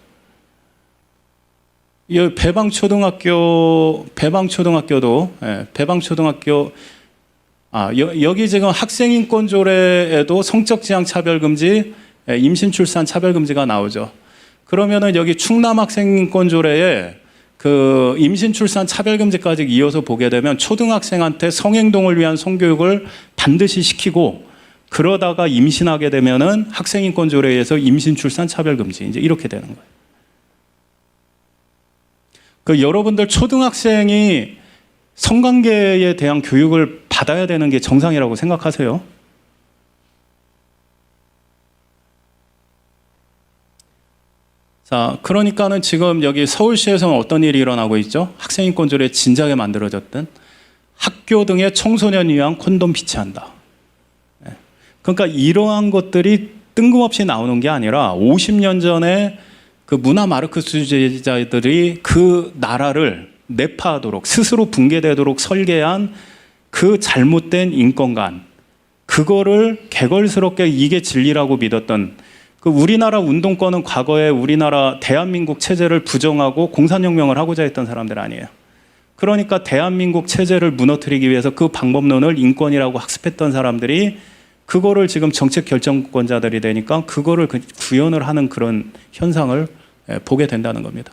이 배방초등학교도 여기 지금 학생인권조례에도 성적 지향 차별금지, 임신 출산 차별금지가 나오죠. 그러면은 여기 충남 학생인권조례에 그 임신 출산 차별금지까지 이어서 보게 되면 초등학생한테 성행동을 위한 성교육을 반드시 시키고 그러다가 임신하게 되면은 학생인권조례에서 임신 출산 차별금지 이제 이렇게 되는 거예요. 그 여러분들 초등학생이 성관계에 대한 교육을 받아야 되는 게 정상이라고 생각하세요? 자, 그러니까는 지금 여기 서울시에서는 어떤 일이 일어나고 있죠? 학생인권조례 진작에 만들어졌던 학교 등의 청소년 위한 콘돔 비치한다. 그러니까 이러한 것들이 뜬금없이 나오는 게 아니라 50년 전에 그 문화 마르크스주의자들이 그 나라를 내파하도록 스스로 붕괴되도록 설계한 그 잘못된 인권관, 그거를 개걸스럽게 이게 진리라고 믿었던 그 우리나라 운동권은 과거에 우리나라 대한민국 체제를 부정하고 공산혁명을 하고자 했던 사람들 아니에요. 그러니까 대한민국 체제를 무너뜨리기 위해서 그 방법론을 인권이라고 학습했던 사람들이 그거를 지금 정책 결정권자들이 되니까 그거를 구현을 하는 그런 현상을 보게 된다는 겁니다.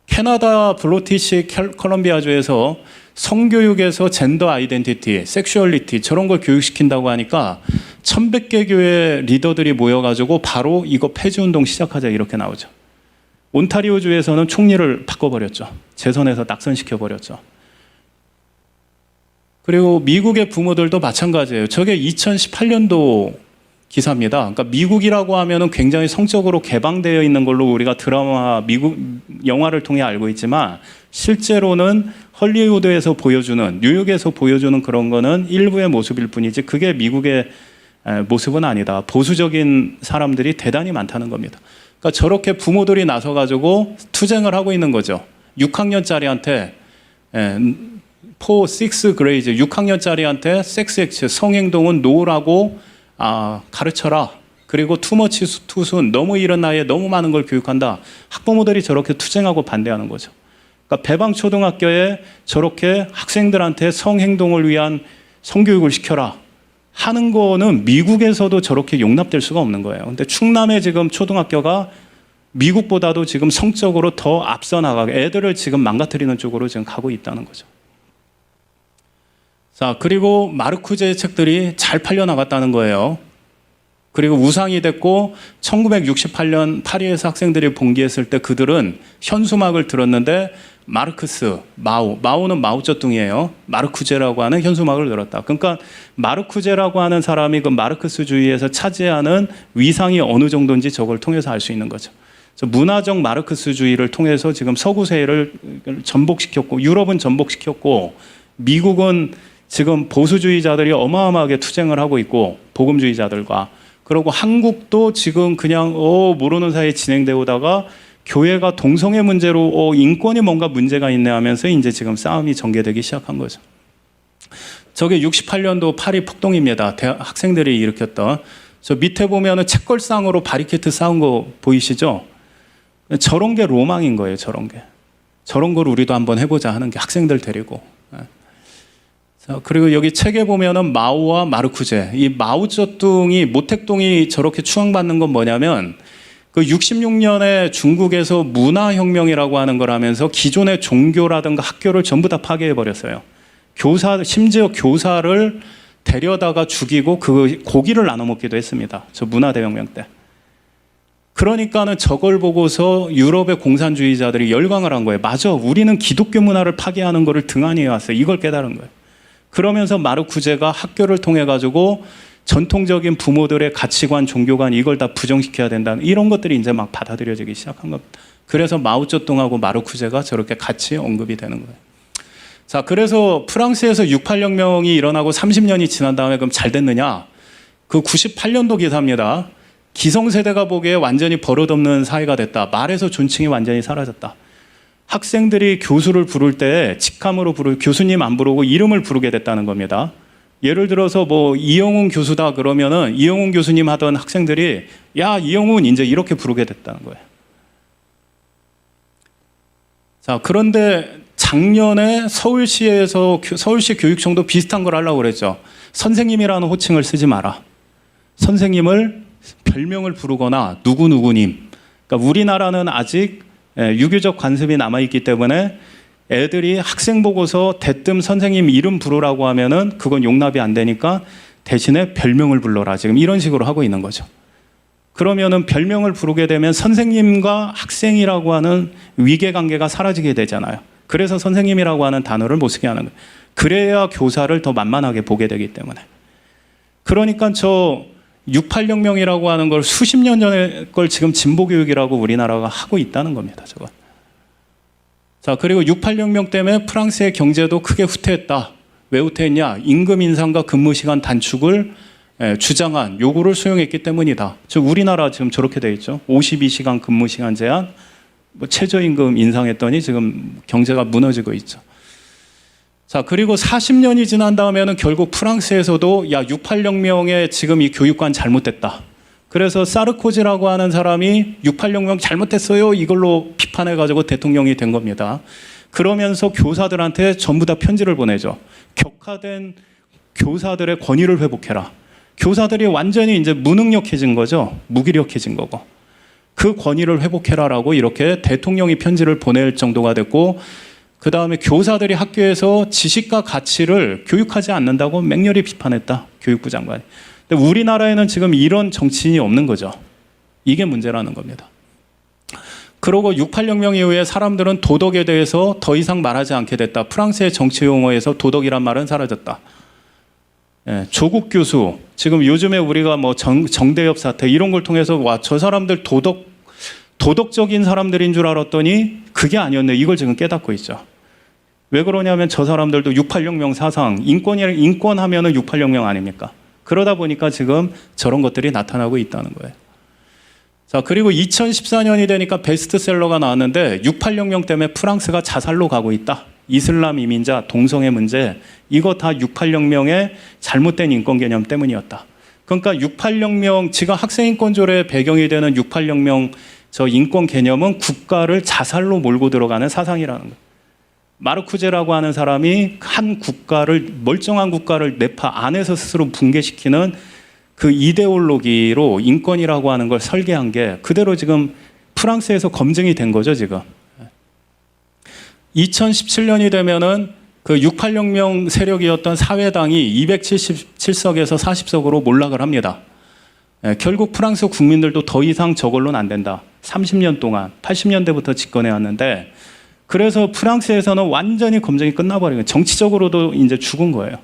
캐나다 브리티시 컬럼비아주에서 성교육에서 젠더 아이덴티티, 섹슈얼리티 저런 걸 교육시킨다고 하니까 1100개 교회 리더들이 모여가지고 바로 이거 폐지운동 시작하자 이렇게 나오죠. 온타리오주에서는 총리를 바꿔버렸죠. 재선에서 낙선시켜버렸죠. 그리고 미국의 부모들도 마찬가지예요. 저게 2018년도 기사입니다. 그러니까 미국이라고 하면은 굉장히 성적으로 개방되어 있는 걸로 우리가 드라마, 미국 영화를 통해 알고 있지만 실제로는 헐리우드에서 보여주는, 뉴욕에서 보여주는 그런 거는 일부의 모습일 뿐이지 그게 미국의 모습은 아니다. 보수적인 사람들이 대단히 많다는 겁니다. 그러니까 저렇게 부모들이 나서가지고 투쟁을 하고 있는 거죠. 6학년짜리한테 6 grades, 6학년짜리한테 섹스 액트, 성행동은 노라고 가르쳐라. 그리고 투머치 투순, 너무 이른 나이에 너무 많은 걸 교육한다. 학부모들이 저렇게 투쟁하고 반대하는 거죠. 그러니까 배방초등학교에 저렇게 학생들한테 성행동을 위한 성교육을 시켜라 하는 거는 미국에서도 저렇게 용납될 수가 없는 거예요. 근데 충남의 지금 초등학교가 미국보다도 지금 성적으로 더 앞서 나가게 애들을 지금 망가뜨리는 쪽으로 지금 가고 있다는 거죠. 자, 그리고 마르쿠제의 책들이 잘 팔려나갔다는 거예요. 그리고 우상이 됐고 1968년 파리에서 학생들이 봉기했을 때 그들은 현수막을 들었는데 마르크스, 마오는 마오쩌둥이에요. 마르쿠제라고 하는 현수막을 들었다. 그러니까 마르쿠제라고 하는 사람이 그 마르크스주의에서 차지하는 위상이 어느 정도인지 저걸 통해서 알 수 있는 거죠. 문화적 마르크스주의를 통해서 지금 서구 세계를 전복시켰고 유럽은 전복시켰고 미국은 지금 보수주의자들이 어마어마하게 투쟁을 하고 있고 복음주의자들과 그리고 한국도 지금 그냥 모르는 사이에 진행되어 오다가 교회가 동성애 문제로 인권이 뭔가 문제가 있네 하면서 이제 지금 싸움이 전개되기 시작한 거죠. 저게 68년도 파리 폭동입니다. 학생들이 일으켰던. 저 밑에 보면은 책걸상으로 바리케이트 쌓은 거 보이시죠? 저런 게 로망인 거예요. 저런 게. 저런 걸 우리도 한번 해보자 하는 게 학생들 데리고. 자, 그리고 여기 책에 보면은 마오와 마르쿠제, 이 마오쩌둥이 모택동이 저렇게 추앙받는 건 뭐냐면 그 66년에 중국에서 문화혁명이라고 하는 걸 하면서 기존의 종교라든가 학교를 전부 다 파괴해 버렸어요. 심지어 교사를 데려다가 죽이고 그 고기를 나눠 먹기도 했습니다. 저 문화대혁명 때. 그러니까는 저걸 보고서 유럽의 공산주의자들이 열광을 한 거예요. 맞아, 우리는 기독교 문화를 파괴하는 거를 등한히 해왔어요. 이걸 깨달은 거예요. 그러면서 마르쿠제가 학교를 통해 가지고 전통적인 부모들의 가치관, 종교관 이걸 다 부정시켜야 된다는 이런 것들이 이제 막 받아들여지기 시작한 겁니다. 그래서 마오쩌둥하고 마르쿠제가 저렇게 같이 언급이 되는 거예요. 자, 그래서 프랑스에서 68혁명이 일어나고 30년이 지난 다음에 그럼 잘 됐느냐? 그 98년도 기사입니다. 기성세대가 보기에 완전히 버릇없는 사회가 됐다. 말에서 존칭이 완전히 사라졌다. 학생들이 교수를 부를 때 직함으로 교수님 안 부르고 이름을 부르게 됐다는 겁니다. 예를 들어서 뭐 이영훈 교수다 그러면은 이영훈 교수님 하던 학생들이 야, 이영훈 이제 이렇게 부르게 됐다는 거예요. 자, 그런데 작년에 서울시 교육청도 비슷한 걸 하려고 그랬죠. 선생님이라는 호칭을 쓰지 마라. 선생님을 별명을 부르거나 누구누구님. 그러니까 우리나라는 아직 유교적 관습이 남아있기 때문에 애들이 학생 보고서 대뜸 선생님 이름 부르라고 하면은 그건 용납이 안 되니까 대신에 별명을 불러라. 지금 이런 식으로 하고 있는 거죠. 그러면은 별명을 부르게 되면 선생님과 학생이라고 하는 위계관계가 사라지게 되잖아요. 그래서 선생님이라고 하는 단어를 못 쓰게 하는 거예요. 그래야 교사를 더 만만하게 보게 되기 때문에. 그러니까 저 68혁명이라고 하는 걸 수십 년 전에 걸 지금 진보교육이라고 우리나라가 하고 있다는 겁니다. 저건. 자, 그리고 68혁명 때문에 프랑스의 경제도 크게 후퇴했다. 왜 후퇴했냐? 임금 인상과 근무 시간 단축을 주장한 요구를 수용했기 때문이다. 즉 우리나라 지금 저렇게 돼 있죠. 52시간 근무 시간 제한, 뭐 최저임금 인상했더니 지금 경제가 무너지고 있죠. 자, 그리고 40년이 지난 다음에는 결국 프랑스에서도 야, 68혁명에 지금 이 교육관 잘못됐다. 그래서 사르코지라고 하는 사람이 68혁명 잘못했어요. 이걸로 비판해가지고 대통령이 된 겁니다. 그러면서 교사들한테 전부 다 편지를 보내죠. 격하된 교사들의 권위를 회복해라. 교사들이 완전히 이제 무능력해진 거죠. 무기력해진 거고. 그 권위를 회복해라라고 이렇게 대통령이 편지를 보낼 정도가 됐고, 그 다음에 교사들이 학교에서 지식과 가치를 교육하지 않는다고 맹렬히 비판했다. 교육부 장관이. 근데 우리나라에는 지금 이런 정치인이 없는 거죠. 이게 문제라는 겁니다. 그러고 68혁명 이후에 사람들은 도덕에 대해서 더 이상 말하지 않게 됐다. 프랑스의 정치 용어에서 도덕이란 말은 사라졌다. 예, 조국 교수, 지금 요즘에 우리가 뭐 정대협 사태 이런 걸 통해서 와, 저 사람들 도덕적인 사람들인 줄 알았더니 그게 아니었네. 이걸 지금 깨닫고 있죠. 왜 그러냐면 저 사람들도 68혁명 사상, 인권 하면은 68혁명 아닙니까? 그러다 보니까 지금 저런 것들이 나타나고 있다는 거예요. 자, 그리고 2014년이 되니까 베스트셀러가 나왔는데 68혁명 때문에 프랑스가 자살로 가고 있다. 이슬람 이민자, 동성애 문제, 이거 다 68혁명의 잘못된 인권 개념 때문이었다. 그러니까 68혁명, 지금 학생인권조례의 배경이 되는 68혁명 저 인권 개념은 국가를 자살로 몰고 들어가는 사상이라는 거예요. 마르쿠제라고 하는 사람이 한 국가를, 멀쩡한 국가를 내파 안에서 스스로 붕괴시키는 그 이데올로기로 인권이라고 하는 걸 설계한 게 그대로 지금 프랑스에서 검증이 된 거죠, 지금. 2017년이 되면은 그 68혁명 세력이었던 사회당이 277석에서 40석으로 몰락을 합니다. 결국 프랑스 국민들도 더 이상 저걸로는 안 된다. 30년 동안, 80년대부터 집권해 왔는데, 그래서 프랑스에서는 완전히 검증이 끝나버린 거예요. 정치적으로도 이제 죽은 거예요.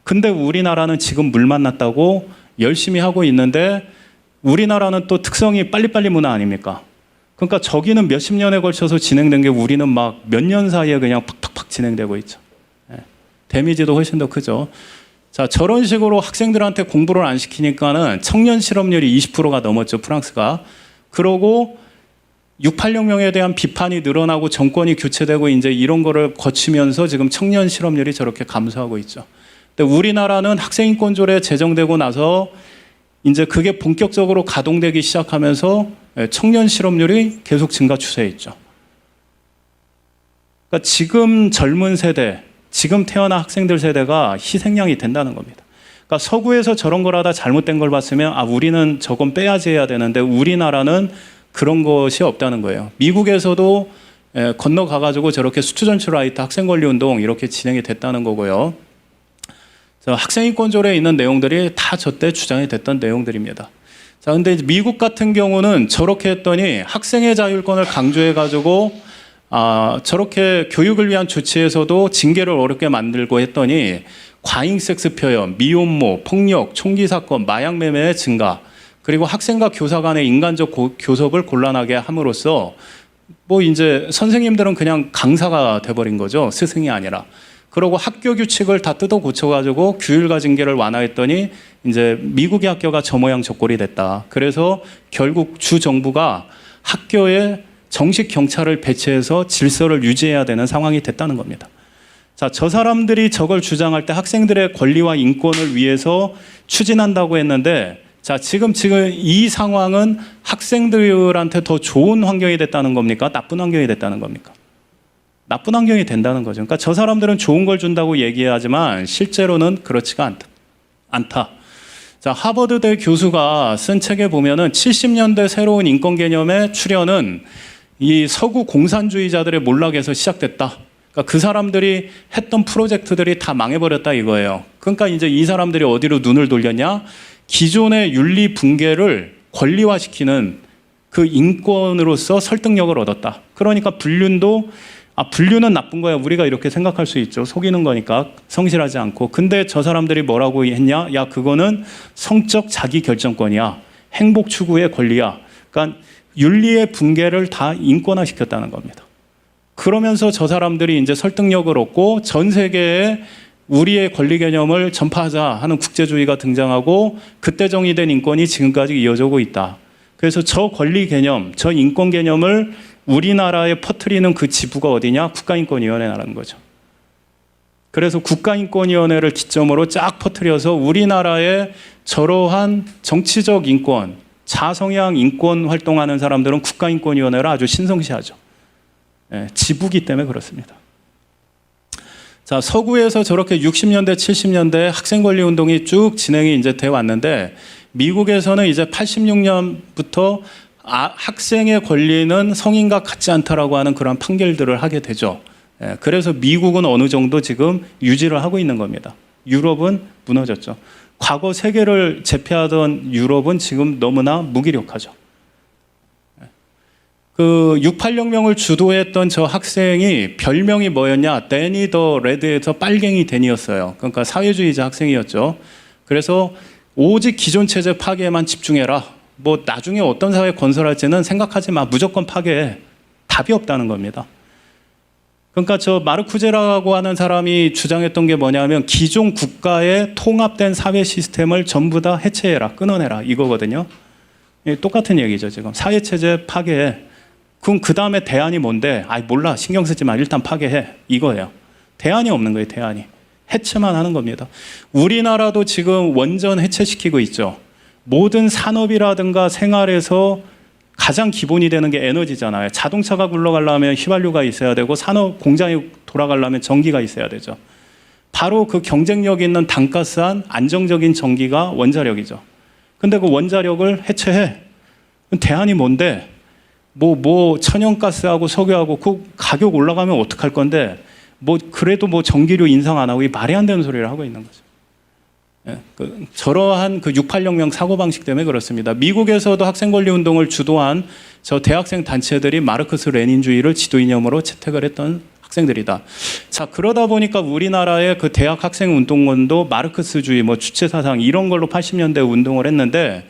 근데 우리나라는 지금 물 만났다고 열심히 하고 있는데, 우리나라는 또 특성이 빨리빨리 문화 아닙니까? 그러니까 저기는 몇십 년에 걸쳐서 진행된 게 우리는 막 몇 년 사이에 그냥 팍팍팍 진행되고 있죠. 데미지도 훨씬 더 크죠. 자, 저런 식으로 학생들한테 공부를 안 시키니까는 청년 실업률이 20%가 넘었죠, 프랑스가. 그러고 68혁명에 대한 비판이 늘어나고 정권이 교체되고 이제 이런 거를 거치면서 지금 청년 실업률이 저렇게 감소하고 있죠. 근데 우리나라는 학생인권조례 제정되고 나서 이제 그게 본격적으로 가동되기 시작하면서 청년 실업률이 계속 증가 추세에 있죠. 그러니까 지금 젊은 세대, 지금 태어난 학생들 세대가 희생양이 된다는 겁니다. 그러니까 서구에서 저런 걸 하다 잘못된 걸 봤으면 아, 우리는 저건 빼야지 해야 되는데 우리나라는 그런 것이 없다는 거예요. 미국에서도 건너가가지고 저렇게 스튜던트 라이트 학생 권리 운동 이렇게 진행이 됐다는 거고요. 학생인권조례에 있는 내용들이 다 저때 주장이 됐던 내용들입니다. 자, 근데 미국 같은 경우는 저렇게 했더니 학생의 자율권을 강조해가지고 저렇게 교육을 위한 조치에서도 징계를 어렵게 만들고 했더니 과잉 섹스 표현, 미혼모, 폭력, 총기 사건, 마약 매매의 증가, 그리고 학생과 교사 간의 인간적 교섭을 곤란하게 함으로써 뭐 이제 선생님들은 그냥 강사가 돼버린 거죠. 스승이 아니라. 그러고 학교 규칙을 다 뜯어 고쳐가지고 규율과 징계를 완화했더니 이제 미국의 학교가 저 모양 저 꼴이 됐다. 그래서 결국 주 정부가 학교에 정식 경찰을 배치해서 질서를 유지해야 되는 상황이 됐다는 겁니다. 자, 저 사람들이 저걸 주장할 때 학생들의 권리와 인권을 위해서 추진한다고 했는데, 자, 지금 이 상황은 학생들한테 더 좋은 환경이 됐다는 겁니까? 나쁜 환경이 됐다는 겁니까? 나쁜 환경이 된다는 거죠. 그러니까 저 사람들은 좋은 걸 준다고 얘기하지만 실제로는 그렇지가 않다. 자, 하버드대 교수가 쓴 책에 보면은 70년대 새로운 인권 개념의 출현은 이 서구 공산주의자들의 몰락에서 시작됐다. 그러니까 그 사람들이 했던 프로젝트들이 다 망해버렸다 이거예요. 그러니까 이제 이 사람들이 어디로 눈을 돌렸냐? 기존의 윤리 붕괴를 권리화시키는 그 인권으로서 설득력을 얻었다. 그러니까 분류는 나쁜 거야. 우리가 이렇게 생각할 수 있죠. 속이는 거니까 성실하지 않고. 근데 저 사람들이 뭐라고 했냐? 야, 그거는 성적 자기 결정권이야. 행복 추구의 권리야. 그러니까 윤리의 붕괴를 다 인권화 시켰다는 겁니다. 그러면서 저 사람들이 이제 설득력을 얻고 전 세계에 우리의 권리 개념을 전파하자 하는 국제주의가 등장하고 그때 정의된 인권이 지금까지 이어져 오고 있다. 그래서 저 권리 개념, 저 인권 개념을 우리나라에 퍼뜨리는 그 지부가 어디냐? 국가인권위원회라는 거죠. 그래서 국가인권위원회를 기점으로 쫙 퍼뜨려서 우리나라의 저러한 정치적 인권, 자성향 인권 활동하는 사람들은 국가인권위원회를 아주 신성시하죠. 지부기 때문에 그렇습니다. 자, 서구에서 저렇게 60년대, 70년대 학생 권리 운동이 쭉 진행이 이제 돼 왔는데 미국에서는 이제 86년부터 학생의 권리는 성인과 같지 않다라고 하는 그런 판결들을 하게 되죠. 예, 그래서 미국은 어느 정도 지금 유지를 하고 있는 겁니다. 유럽은 무너졌죠. 과거 세계를 제패하던 유럽은 지금 너무나 무기력하죠. 그 68혁명을 주도했던 저 학생이 별명이 뭐였냐? 데니 더 레드에서 빨갱이 데니였어요. 그러니까 사회주의자 학생이었죠. 그래서 오직 기존 체제 파괴에만 집중해라. 뭐 나중에 어떤 사회 건설할지는 생각하지 마. 무조건 파괴해. 답이 없다는 겁니다. 그러니까 저 마르쿠제라고 하는 사람이 주장했던 게 뭐냐면 기존 국가의 통합된 사회 시스템을 전부 다 해체해라. 끊어내라. 이거거든요. 똑같은 얘기죠. 지금 사회체제 파괴해. 그럼 그 다음에 대안이 뭔데? 아이 몰라. 신경 쓰지 마. 일단 파괴해. 이거예요. 대안이 없는 거예요. 대안이. 해체만 하는 겁니다. 우리나라도 지금 원전 해체시키고 있죠. 모든 산업이라든가 생활에서 가장 기본이 되는 게 에너지잖아요. 자동차가 굴러가려면 휘발유가 있어야 되고 산업 공장이 돌아가려면 전기가 있어야 되죠. 바로 그 경쟁력 있는 단가스한 안정적인 전기가 원자력이죠. 근데 그 원자력을 해체해. 대안이 뭔데? 뭐 천연가스하고 석유하고 그 가격 올라가면 어떡할 건데 뭐 그래도 뭐 전기료 인상 안 하고 이 말이 안 되는 소리를 하고 있는 거죠. 예, 저러한 그 68혁명 사고방식 때문에 그렇습니다. 미국에서도 학생권리 운동을 주도한 저 대학생 단체들이 마르크스 레닌주의를 지도 이념으로 채택을 했던 학생들이다. 자, 그러다 보니까 우리나라의 그 대학 학생 운동권도 마르크스주의, 뭐 주체사상 이런 걸로 80년대 운동을 했는데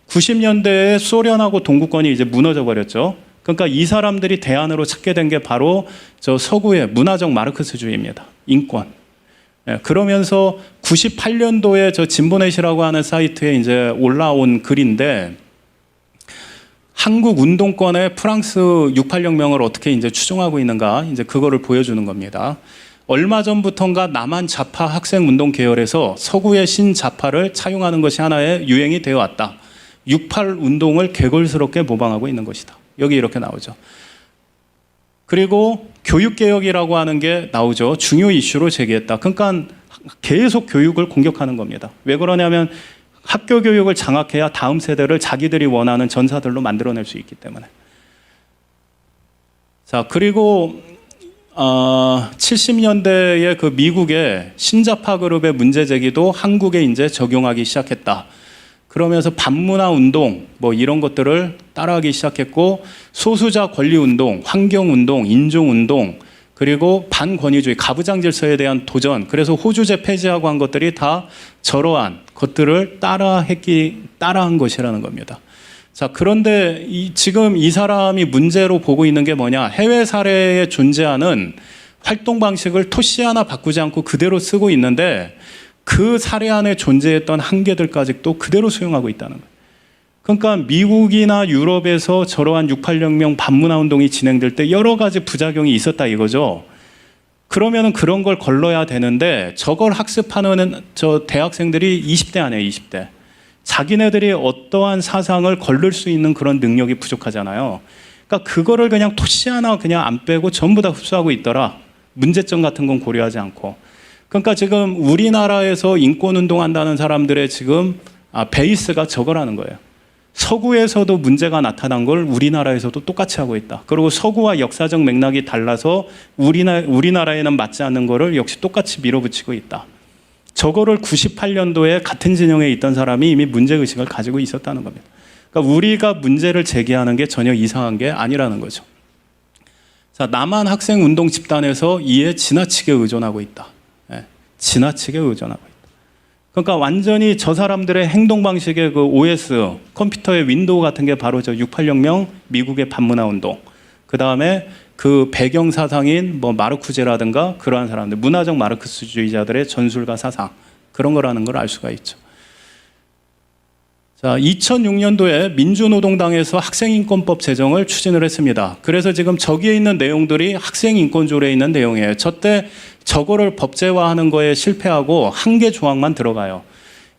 90년대에 소련하고 동구권이 이제 무너져 버렸죠. 그러니까 이 사람들이 대안으로 찾게 된 게 바로 저 서구의 문화적 마르크스주의입니다. 인권. 예, 그러면서 98년도에 저 진보넷이라고 하는 사이트에 이제 올라온 글인데 한국 운동권의 프랑스 68혁명을 어떻게 이제 추종하고 있는가 이제 그거를 보여주는 겁니다. 얼마 전부터인가 남한 좌파 학생 운동 계열에서 서구의 신좌파를 차용하는 것이 하나의 유행이 되어 왔다. 68 운동을 개걸스럽게 모방하고 있는 것이다. 여기 이렇게 나오죠. 그리고 교육개혁이라고 하는 게 나오죠. 중요 이슈로 제기했다. 그러니까 계속 교육을 공격하는 겁니다. 왜 그러냐면 학교 교육을 장악해야 다음 세대를 자기들이 원하는 전사들로 만들어낼 수 있기 때문에. 자, 그리고 70년대에 그 미국의 신자파 그룹의 문제 제기도 한국에 이제 적용하기 시작했다. 그러면서 반문화 운동 뭐 이런 것들을 따라하기 시작했고 소수자 권리 운동, 환경 운동, 인종 운동 그리고 반권위주의, 가부장 질서에 대한 도전. 그래서 호주제 폐지하고 한 것들이 다 저러한 것들을 따라한 것이라는 겁니다. 자, 그런데 지금 이 사람이 문제로 보고 있는 게 뭐냐? 해외 사례에 존재하는 활동 방식을 토시 하나 바꾸지 않고 그대로 쓰고 있는데 그 사례 안에 존재했던 한계들까지 또 그대로 수용하고 있다는 거예요. 그러니까 미국이나 유럽에서 저러한 68혁명 반문화 운동이 진행될 때 여러 가지 부작용이 있었다 이거죠. 그러면은 그런 걸 걸러야 되는데 저걸 학습하는 저 대학생들이 20대 아니에요, 20대. 자기네들이 어떠한 사상을 걸를 수 있는 그런 능력이 부족하잖아요. 그러니까 그거를 그냥 토시 하나 그냥 안 빼고 전부 다 흡수하고 있더라. 문제점 같은 건 고려하지 않고. 그러니까 지금 우리나라에서 인권운동한다는 사람들의 지금 베이스가 저거라는 거예요. 서구에서도 문제가 나타난 걸 우리나라에서도 똑같이 하고 있다. 그리고 서구와 역사적 맥락이 달라서 우리나라에는 맞지 않는 거를 역시 똑같이 밀어붙이고 있다. 저거를 98년도에 같은 진영에 있던 사람이 이미 문제의식을 가지고 있었다는 겁니다. 그러니까 우리가 문제를 제기하는 게 전혀 이상한 게 아니라는 거죠. 자, 남한 학생운동 집단에서 이에 지나치게 의존하고 있다. 지나치게 의존하고 있다. 그러니까 완전히 저 사람들의 행동 방식의 그 OS, 컴퓨터의 윈도우 같은 게 바로 저 68혁명 미국의 반문화 운동. 그 다음에 그 배경 사상인 뭐 마르쿠제라든가 그러한 사람들, 문화적 마르크스주의자들의 전술과 사상 그런 거라는 걸 알 수가 있죠. 자, 2006년도에 민주노동당에서 학생인권법 제정을 추진을 했습니다. 그래서 지금 저기에 있는 내용들이 학생인권조례에 있는 내용이에요. 저때 저거를 법제화하는 거에 실패하고 한 개 조항만 들어가요.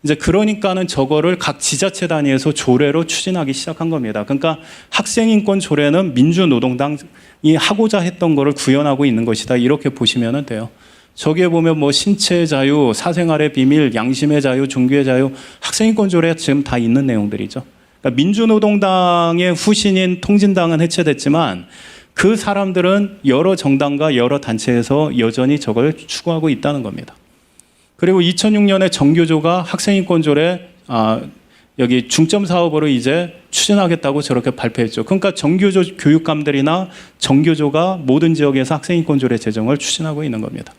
이제 그러니까는 저거를 각 지자체 단위에서 조례로 추진하기 시작한 겁니다. 그러니까 학생인권 조례는 민주노동당이 하고자 했던 거를 구현하고 있는 것이다. 이렇게 보시면 돼요. 저기에 보면 뭐 신체의 자유, 사생활의 비밀, 양심의 자유, 종교의 자유, 학생인권조례에 지금 다 있는 내용들이죠. 그러니까 민주노동당의 후신인 통진당은 해체됐지만 그 사람들은 여러 정당과 여러 단체에서 여전히 저걸 추구하고 있다는 겁니다. 그리고 2006년에 정교조가 학생인권조례 여기 중점 사업으로 이제 추진하겠다고 저렇게 발표했죠. 그러니까 정교조 교육감들이나 정교조가 모든 지역에서 학생인권조례 제정을 추진하고 있는 겁니다.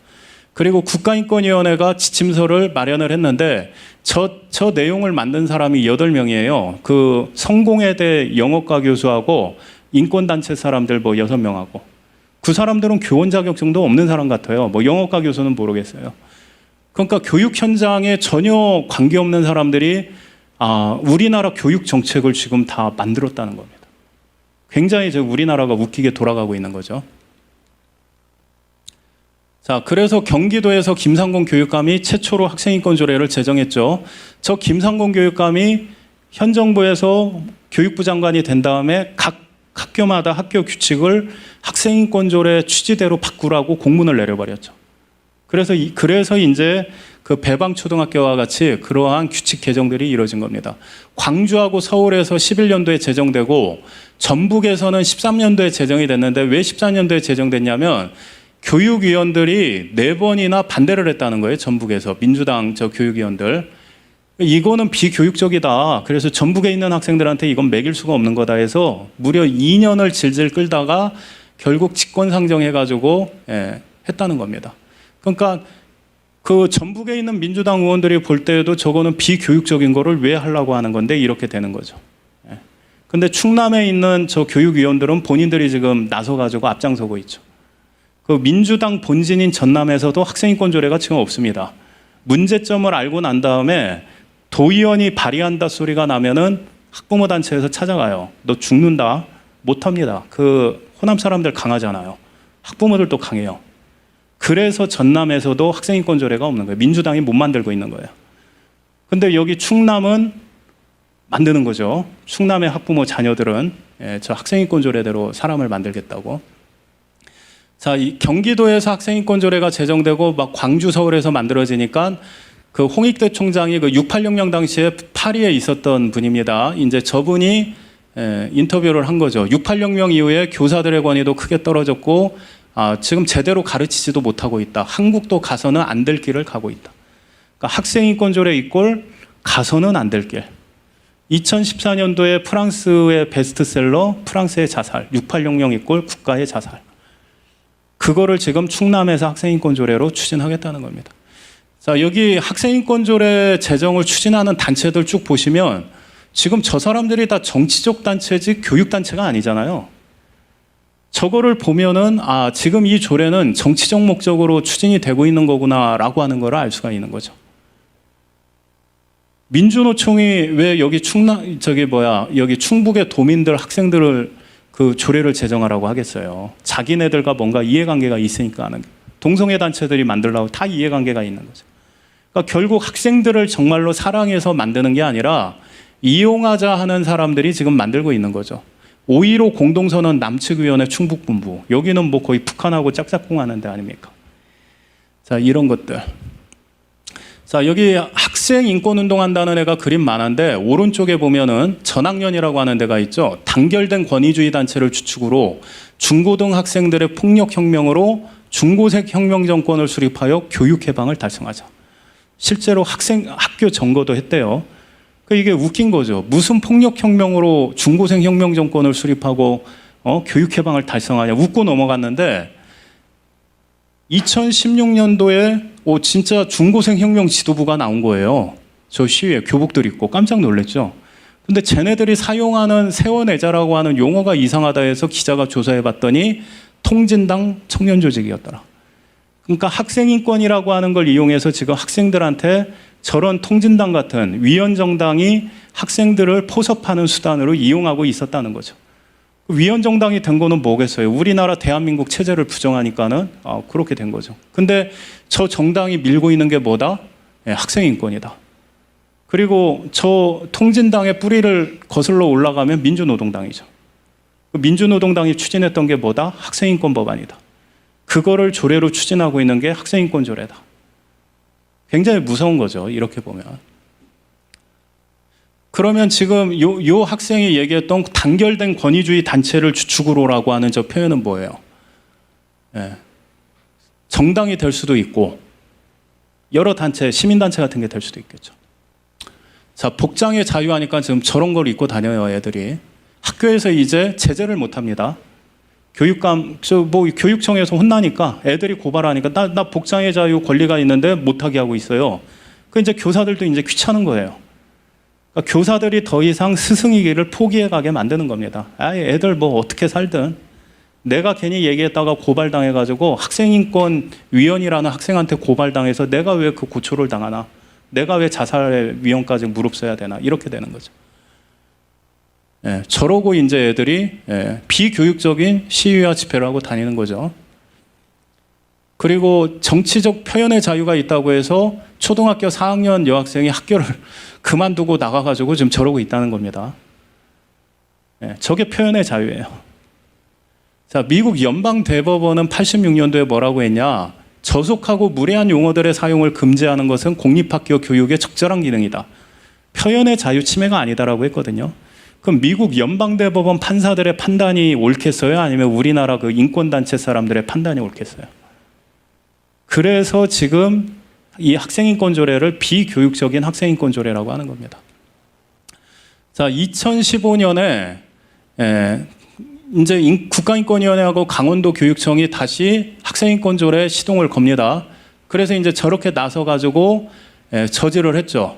그리고 국가인권위원회가 지침서를 마련을 했는데 저 내용을 만든 사람이 8명이에요. 그 성공회대 영어과 교수하고 인권단체 사람들 뭐 6명하고 그 사람들은 교원 자격증도 없는 사람 같아요. 뭐 영어과 교수는 모르겠어요. 그러니까 교육 현장에 전혀 관계없는 사람들이 우리나라 교육 정책을 지금 다 만들었다는 겁니다. 굉장히 우리나라가 웃기게 돌아가고 있는 거죠. 자, 그래서 경기도에서 김상곤 교육감이 최초로 학생인권조례를 제정했죠. 저 김상곤 교육감이 현 정부에서 교육부 장관이 된 다음에 각 학교마다 학교 규칙을 학생인권조례 취지대로 바꾸라고 공문을 내려버렸죠. 그래서 이제 그 배방초등학교와 같이 그러한 규칙 개정들이 이루어진 겁니다. 광주하고 서울에서 11년도에 제정되고 전북에서는 13년도에 제정이 됐는데 왜 14년도에 제정됐냐면 교육위원들이 4번이나 반대를 했다는 거예요. 전북에서 민주당 저 교육위원들. 이거는 비교육적이다. 그래서 전북에 있는 학생들한테 이건 매길 수가 없는 거다 해서 무려 2년을 질질 끌다가 결국 직권상정해가지고 했다는 겁니다. 그러니까 그 전북에 있는 민주당 의원들이 볼 때에도 저거는 비교육적인 거를 왜 하려고 하는 건데 이렇게 되는 거죠. 근데 충남에 있는 저 교육위원들은 본인들이 지금 나서가지고 앞장서고 있죠. 그 민주당 본진인 전남에서도 학생인권조례가 지금 없습니다. 문제점을 알고 난 다음에 도의원이 발의한다 소리가 나면은 학부모 단체에서 찾아가요. 너 죽는다. 못합니다. 그 호남 사람들 강하잖아요. 학부모들도 강해요. 그래서 전남에서도 학생인권조례가 없는 거예요. 민주당이 못 만들고 있는 거예요. 근데 여기 충남은 만드는 거죠. 충남의 학부모 자녀들은 저 학생인권조례대로 사람을 만들겠다고. 자, 이 경기도에서 학생인권조례가 제정되고 막 광주, 서울에서 만들어지니까 그 홍익대 총장이 그 686명 당시에 파리에 있었던 분입니다. 이제 저분이 인터뷰를 한 거죠. 686명 이후에 교사들의 권위도 크게 떨어졌고 지금 제대로 가르치지도 못하고 있다. 한국도 가서는 안 될 길을 가고 있다. 그러니까 학생인권조례 이꼴 가서는 안 될 길. 2014년도에 프랑스의 베스트셀러 프랑스의 자살, 686명 이꼴 국가의 자살. 그거를 지금 충남에서 학생인권조례로 추진하겠다는 겁니다. 자, 여기 학생인권조례 제정을 추진하는 단체들 쭉 보시면 지금 저 사람들이 다 정치적 단체지 교육단체가 아니잖아요. 저거를 보면은 지금 이 조례는 정치적 목적으로 추진이 되고 있는 거구나라고 하는 걸 알 수가 있는 거죠. 민주노총이 왜 여기 여기 충북의 도민들 학생들을 그 조례를 제정하라고 하겠어요. 자기네들과 뭔가 이해관계가 있으니까 하는 거예요. 동성애 단체들이 만들려고 다 이해관계가 있는 거죠. 그러니까 결국 학생들을 정말로 사랑해서 만드는 게 아니라 이용하자 하는 사람들이 지금 만들고 있는 거죠. 5.15 공동선언 남측위원회 충북본부. 여기는 뭐 거의 북한하고 짝짝꿍하는 데 아닙니까? 자, 이런 것들. 자, 여기 학생 인권운동 한다는 애가 그림 많은데 오른쪽에 보면은 전학년이라고 하는 데가 있죠. 단결된 권위주의 단체를 주축으로 중고등 학생들의 폭력혁명으로 중고색 혁명 정권을 수립하여 교육 해방을 달성하자. 실제로 학교 점거도 했대요. 이게 웃긴 거죠. 무슨 폭력혁명으로 중고생 혁명 정권을 수립하고 교육 해방을 달성하냐. 웃고 넘어갔는데 2016년도에 진짜 중고생 혁명 지도부가 나온 거예요. 저 시위에 교복들 입고 깜짝 놀랐죠. 근데 쟤네들이 사용하는 세원애자라고 하는 용어가 이상하다 해서 기자가 조사해 봤더니 통진당 청년 조직이었더라. 그러니까 학생인권이라고 하는 걸 이용해서 지금 학생들한테 저런 통진당 같은 위헌정당이 학생들을 포섭하는 수단으로 이용하고 있었다는 거죠. 위헌정당이 된 거는 뭐겠어요? 우리나라 대한민국 체제를 부정하니까는 그렇게 된 거죠. 근데 저 정당이 밀고 있는 게 뭐다? 학생인권이다. 그리고 저 통진당의 뿌리를 거슬러 올라가면 민주노동당이죠. 민주노동당이 추진했던 게 뭐다? 학생인권 법안이다. 그거를 조례로 추진하고 있는 게 학생인권 조례다. 굉장히 무서운 거죠. 이렇게 보면. 그러면 지금 요 학생이 얘기했던 단결된 권위주의 단체를 주축으로라고 하는 저 표현은 뭐예요? 예. 정당이 될 수도 있고 여러 단체, 시민단체 같은 게 될 수도 있겠죠. 자, 복장의 자유하니까 지금 저런 걸 입고 다녀요, 애들이. 학교에서 이제 제재를 못 합니다. 교육청에서 혼나니까 애들이 고발하니까 나 복장의 자유 권리가 있는데 못하게 하고 있어요. 그 이제 교사들도 이제 귀찮은 거예요. 그러니까 교사들이 더 이상 스승이기를 포기해 가게 만드는 겁니다. 애들 뭐 어떻게 살든 내가 괜히 얘기했다가 고발당해가지고 학생인권위원이라는 학생한테 고발당해서 내가 왜 그 고초를 당하나? 내가 왜 자살의 위험까지 무릅써야 되나? 이렇게 되는 거죠. 예, 저러고 이제 애들이 비교육적인 시위와 집회를 하고 다니는 거죠. 그리고 정치적 표현의 자유가 있다고 해서 초등학교 4학년 여학생이 학교를 그만두고 나가가지고 지금 저러고 있다는 겁니다. 예, 저게 표현의 자유예요. 자, 미국 연방대법원은 86년도에 뭐라고 했냐? 저속하고 무례한 용어들의 사용을 금지하는 것은 공립학교 교육의 적절한 기능이다. 표현의 자유 침해가 아니다라고 했거든요. 그럼 미국 연방대법원 판사들의 판단이 옳겠어요? 아니면 우리나라 그 인권단체 사람들의 판단이 옳겠어요? 그래서 지금 이 학생인권조례를 비교육적인 학생인권조례라고 하는 겁니다. 자, 2015년에 이제 국가인권위원회하고 강원도 교육청이 다시 학생인권조례 시동을 겁니다. 그래서 이제 저렇게 나서가지고 저지를 했죠.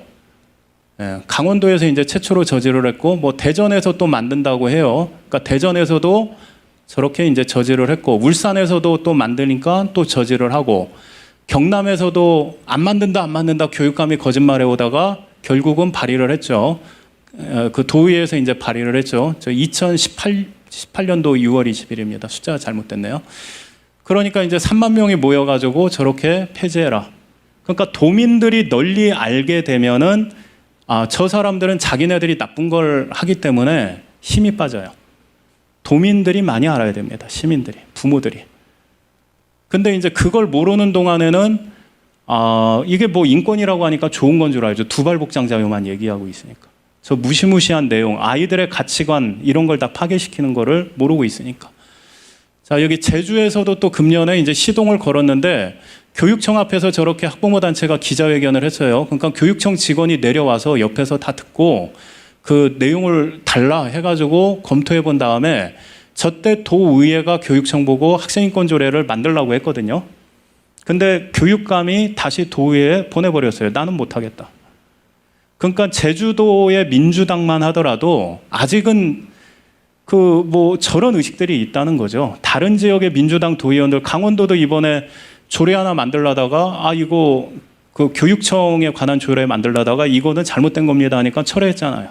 강원도에서 이제 최초로 저지를 했고, 뭐 대전에서 또 만든다고 해요. 그러니까 대전에서도 저렇게 이제 저지를 했고, 울산에서도 또 만드니까 또 저지를 하고, 경남에서도 안 만든다 교육감이 거짓말해 오다가 결국은 발의를 했죠. 그 도의회에서 이제 발의를 했죠. 2018년도 6월 20일입니다. 숫자가 잘못됐네요. 그러니까 이제 3만 명이 모여가지고 저렇게 폐지해라. 그러니까 도민들이 널리 알게 되면은 저 사람들은 자기네들이 나쁜 걸 하기 때문에 힘이 빠져요. 도민들이 많이 알아야 됩니다. 시민들이, 부모들이. 근데 이제 그걸 모르는 동안에는 이게 뭐 인권이라고 하니까 좋은 건 줄 알죠. 두발복장 자유만 얘기하고 있으니까. 저 무시무시한 내용, 아이들의 가치관 이런 걸 다 파괴시키는 거를 모르고 있으니까. 자, 여기 제주에서도 또 금년에 이제 시동을 걸었는데 교육청 앞에서 저렇게 학부모 단체가 기자회견을 했어요. 그러니까 교육청 직원이 내려와서 옆에서 다 듣고 그 내용을 달라 해가지고 검토해 본 다음에 저때 도의회가 교육청 보고 학생인권조례를 만들라고 했거든요. 근데 교육감이 다시 도의회에 보내버렸어요. 나는 못하겠다. 그러니까 제주도의 민주당만 하더라도 아직은 그 뭐 저런 의식들이 있다는 거죠. 다른 지역의 민주당 도의원들, 강원도도 이번에 조례 하나 만들려다가 이거 그 교육청에 관한 조례 만들려다가 이거는 잘못된 겁니다 하니까 철회했잖아요.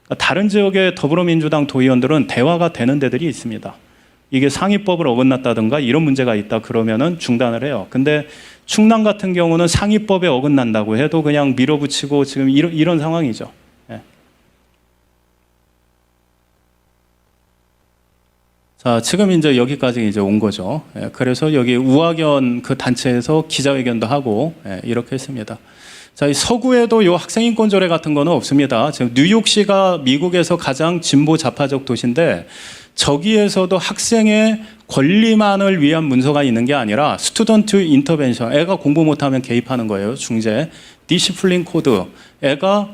그러니까 다른 지역의 더불어민주당 도의원들은 대화가 되는 데들이 있습니다. 이게 상위법을 어긋났다든가 이런 문제가 있다 그러면은 중단을 해요. 근데 충남 같은 경우는 상위법에 어긋난다고 해도 그냥 밀어붙이고 지금 이런 상황이죠. 예. 자, 지금 이제 여기까지 이제 온 거죠. 예, 그래서 여기 우학연 그 단체에서 기자회견도 하고 이렇게 했습니다. 자, 이 서구에도 요 학생인권조례 같은 거는 없습니다. 지금 뉴욕시가 미국에서 가장 진보 좌파적 도시인데 저기에서도 학생의 권리만을 위한 문서가 있는 게 아니라 스튜던트 인터벤션, 애가 공부 못하면 개입하는 거예요. 중재, 디시플린 코드, 애가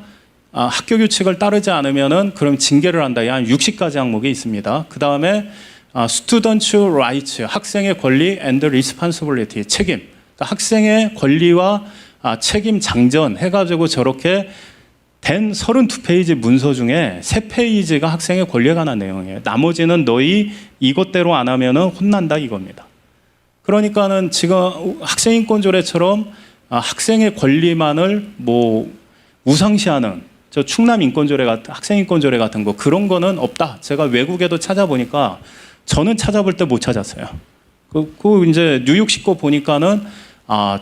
학교 규칙을 따르지 않으면은 그럼 징계를 한다. 한 60가지 항목이 있습니다. 그 다음에 스튜던트 라이츠, 학생의 권리 and responsibility, 책임. 그러니까 학생의 권리와 책임 장전 해가지고 저렇게 된 32페이지 문서 중에 3페이지가 학생의 권리에 관한 내용이에요. 나머지는 너희 이것대로 안 하면은 혼난다 이겁니다. 그러니까는 지금 학생인권조례처럼 학생의 권리만을 뭐 우상시하는 저 충남 인권조례 같은 학생인권조례 같은 거 그런 거는 없다. 제가 외국에도 찾아보니까 저는 찾아볼 때 못 찾았어요. 그 이제 뉴욕시 거 보니까는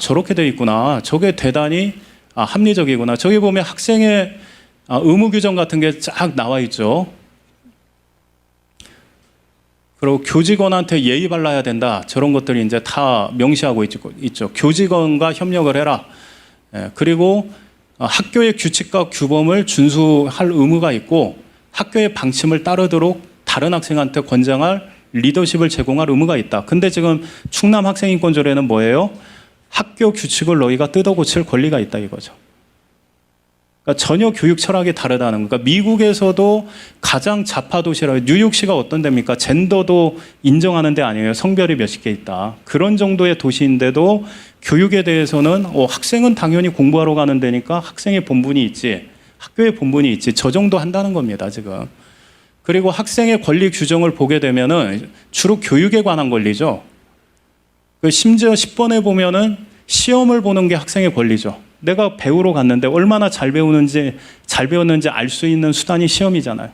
저렇게 돼 있구나. 저게 대단히 합리적이구나. 저기 보면 학생의 의무 규정 같은 게 쫙 나와 있죠. 그리고 교직원한테 예의 발라야 된다. 저런 것들이 이제 다 명시하고 있죠. 교직원과 협력을 해라. 그리고 학교의 규칙과 규범을 준수할 의무가 있고 학교의 방침을 따르도록 다른 학생한테 권장할 리더십을 제공할 의무가 있다. 근데 지금 충남 학생인권조례는 뭐예요? 학교 규칙을 너희가 뜯어고칠 권리가 있다 이거죠. 그러니까 전혀 교육 철학이 다르다는 거. 그러니까 미국에서도 가장 좌파 도시라 뉴욕시가 어떤 데입니까? 젠더도 인정하는 데 아니에요. 성별이 몇십 개 있다. 그런 정도의 도시인데도 교육에 대해서는 학생은 당연히 공부하러 가는 데니까 학생의 본분이 있지. 학교의 본분이 있지. 저 정도 한다는 겁니다, 지금. 그리고 학생의 권리 규정을 보게 되면은 주로 교육에 관한 권리죠. 심지어 10번에 보면은 시험을 보는 게 학생의 권리죠. 내가 배우러 갔는데 얼마나 잘 배웠는지 알 수 있는 수단이 시험이잖아요.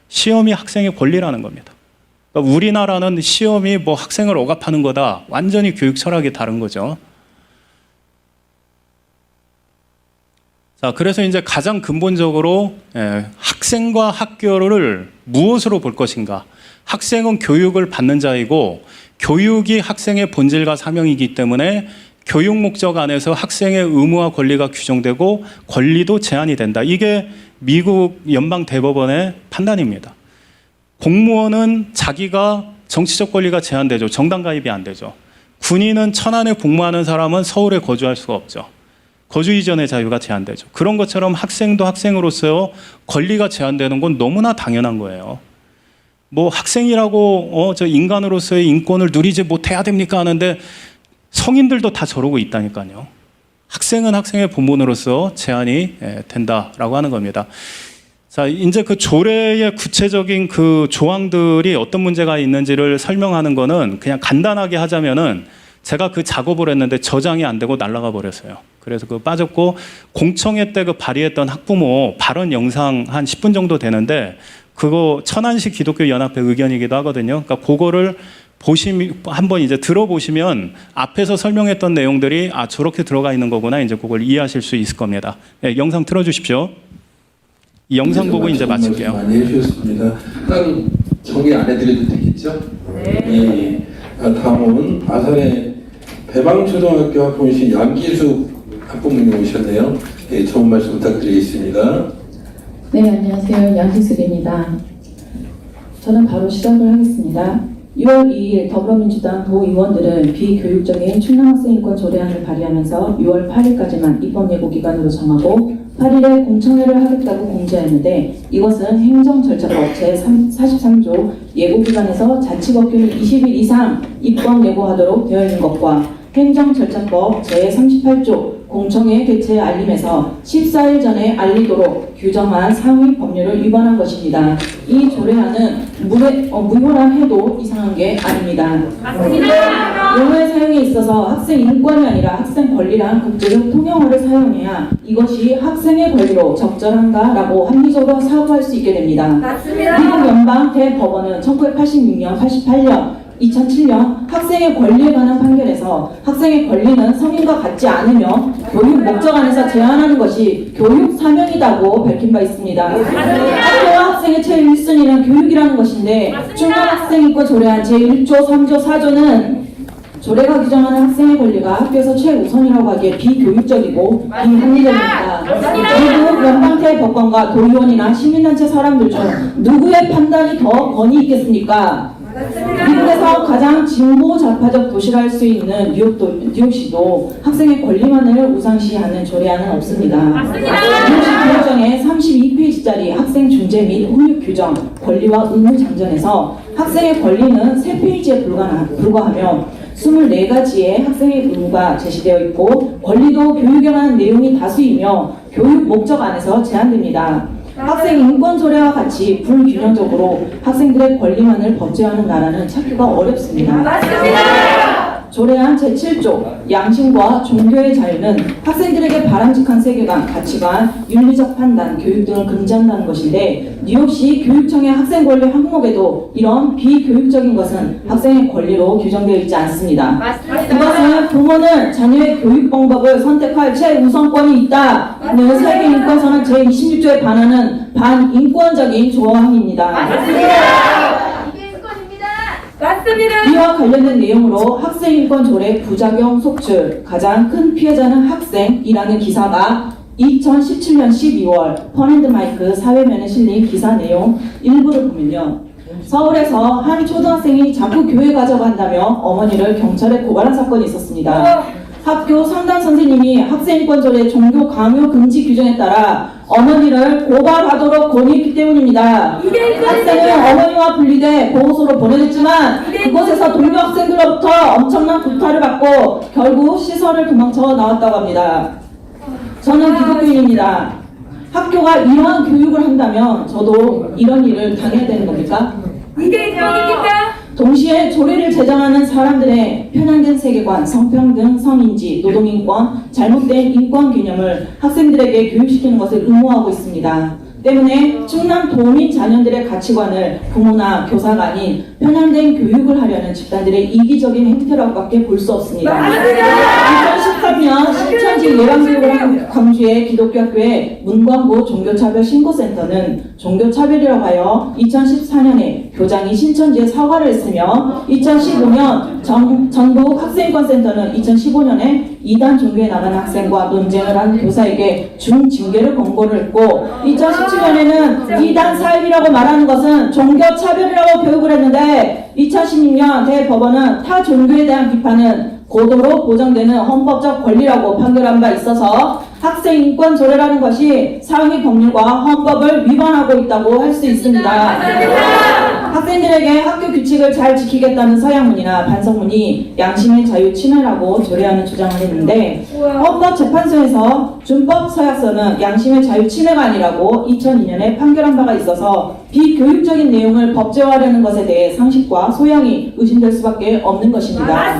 시험이 학생의 권리라는 겁니다. 그러니까 우리나라는 시험이 뭐 학생을 억압하는 거다. 완전히 교육 철학이 다른 거죠. 자, 그래서 이제 가장 근본적으로 학생과 학교를 무엇으로 볼 것인가? 학생은 교육을 받는 자이고 교육이 학생의 본질과 사명이기 때문에 교육 목적 안에서 학생의 의무와 권리가 규정되고 권리도 제한이 된다. 이게 미국 연방 대법원의 판단입니다. 공무원은 자기가 정치적 권리가 제한되죠. 정당 가입이 안 되죠. 군인은 천안에 복무하는 사람은 서울에 거주할 수가 없죠. 거주 이전의 자유가 제한되죠. 그런 것처럼 학생도 학생으로서 권리가 제한되는 건 너무나 당연한 거예요. 뭐 학생이라고 저 인간으로서의 인권을 누리지 못해야 됩니까 하는데 성인들도 다 저러고 있다니까요. 학생은 학생의 본분으로서 제한이 된다라고 하는 겁니다. 자, 이제 그 조례의 구체적인 그 조항들이 어떤 문제가 있는지를 설명하는 거는 그냥 간단하게 하자면은 제가 그 작업을 했는데 저장이 안 되고 날아가 버렸어요. 그래서 그거 빠졌고 공청회 때 그 발의했던 학부모 발언 영상 한 10분 정도 되는데 그거 천안시 기독교 연합회 의견이기도 하거든요. 그러니까 그거를 한번 이제 들어보시면 앞에서 설명했던 내용들이 저렇게 들어가 있는 거구나 이제 그걸 이해하실 수 있을 겁니다. 네, 영상 틀어주십시오. 이 영상 보고 이제 마칠게요. 많이 해주셨습니다. 딱 정리 안 해드려도 되겠죠? 네. 다음은 아산의 배방초등학교 학부모이신 양기숙 학부모님 오셨네요. 네, 좋은 말씀 부탁드리겠습니다. 네, 안녕하세요. 양기숙입니다. 저는 바로 시작을 하겠습니다. 6월 2일 더불어민주당 도의원들은 비교육적인 충남학생인권 조례안을 발의하면서 6월 8일까지만 입법 예고 기간으로 정하고 8일에 공청회를 하겠다고 공지했는데 이것은 행정절차법 제43조 예고기간에서 자치법규는 20일 이상 입법 예고하도록 되어 있는 것과 행정절차법 제38조 공청회 개최 알림에서 14일 전에 알리도록 규정한 상위 법률을 위반한 것입니다. 이 조례안은 무효라 해도 이상한 게 아닙니다. 맞습니다. 용어의 사용에 있어서 학생 인권이 아니라 학생 권리란 극적인 통용어를 사용해야 이것이 학생의 권리로 적절한가라고 합리적으로 사고할 수 있게 됩니다. 맞습니다. 미국 연방 대법원은 1986년, 88년 2007년 학생의 권리에 관한 판결에서 학생의 권리는 성인과 같지 않으며 교육 목적 안에서 제한하는 것이 교육 사명이라고 밝힌 바 있습니다. 학교와 학생의 최1순위는 교육이라는 것인데 충남학생인권 조례안 제1조, 3조, 4조는 조례가 규정하는 학생의 권리가 학교에서 최우선이라고 하기에 비교육적이고 비합리적입니다. 미국 연방대법관과 도의원이나 시민단체 사람들 중 누구의 판단이 더 권위 있겠습니까? 미국에서 가장 진보 좌파적 도시라 할 수 있는 뉴욕시도 학생의 권리만을 우상시하는 조례안은 없습니다. 뉴욕시 교육정의 32페이지짜리 학생 중재 및 훈육 규정 권리와 의무 장전에서 학생의 권리는 3페이지에 불과하며 24가지의 학생의 의무가 제시되어 있고 권리도 교육에 관한 내용이 다수이며 교육 목적 안에서 제한됩니다. 학생 인권 조례와 같이 불균형적으로 학생들의 권리만을 법제화하는 나라는 찾기가 어렵습니다. 맞습니다. 조례안 제7조 양심과 종교의 자유는 학생들에게 바람직한 세계관, 가치관, 윤리적 판단, 교육 등을 금지한다는 것인데 뉴욕시 교육청의 학생 권리 항목에도 이런 비교육적인 것은 학생의 권리로 규정되어 있지 않습니다. 맞습니다. 이것은 부모는 자녀의 교육 방법을 선택할 최우선권이 있다는 세계인권선언 제26조에 반하는 반인권적인 조항입니다. 맞습니다. 이게 인권입니다. 맞습니다. 이와 관련된 내용으로 학생인권 조례 부작용 속출 가장 큰 피해자는 학생이라는 기사가 2017년 12월 펀앤드마이크 사회면에 실린 기사 내용 일부를 보면요. 서울에서 한 초등학생이 자꾸 교회 가자고 한다며 어머니를 경찰에 고발한 사건이 있었습니다. 학교 상담 선생님이 학생인권 조례 종교 강요 금지 규정에 따라 어머니를 고발하도록 권유했기 때문입니다. 학생은 어머니와 분리돼 보호소로 보내졌지만 그곳에서 동료 학생들로부터 엄청난 구타를 받고 결국 시설을 도망쳐 나왔다고 합니다. 저는 기독교인입니다. 학교가 이러한 교육을 한다면 저도 이런 일을 당해야 되는 겁니까? 이게 정입니까? 동시에 조례를 제정하는 사람들의 편향된 세계관, 성평등, 성인지, 노동인권, 잘못된 인권 개념을 학생들에게 교육시키는 것을 의무화하고 있습니다. 때문에 충남 도민 자녀들의 가치관을 부모나 교사가 아닌 편향된 교육을 하려는 집단들의 이기적인 행태라고밖에 볼 수 없습니다. 2013년 신천지 예방교육을 한 광주의 기독교 학교의 문광부 종교차별신고센터는 종교차별이라고 하여 2014년에 교장이 신천지에 사과를 했으며 2015년 전국 학생인권센터는 2015년에 이단 종교에 나간 학생과 논쟁을 한 교사에게 중징계를 권고를 했고 2017년에는 이단 사입이라고 말하는 것은 종교차별이라고 교육을 했는데 2016년 대법원은 타 종교에 대한 비판은 고도로 보장되는 헌법적 권리라고 판결한 바 있어서 학생인권 조례라는 것이 상위 법률과 헌법을 위반하고 있다고 할 수 있습니다. 학생들에게 학교 규칙을 잘 지키겠다는 서양문이나 반성문이 양심의 자유 침해라고 조례하는 주장을 했는데 헌법재판소에서 준법 서약서는 양심의 자유 침해가 아니라고 2002년에 판결한 바가 있어서 비교육적인 내용을 법제화하려는 것에 대해 상식과 소양이 의심될 수밖에 없는 것입니다.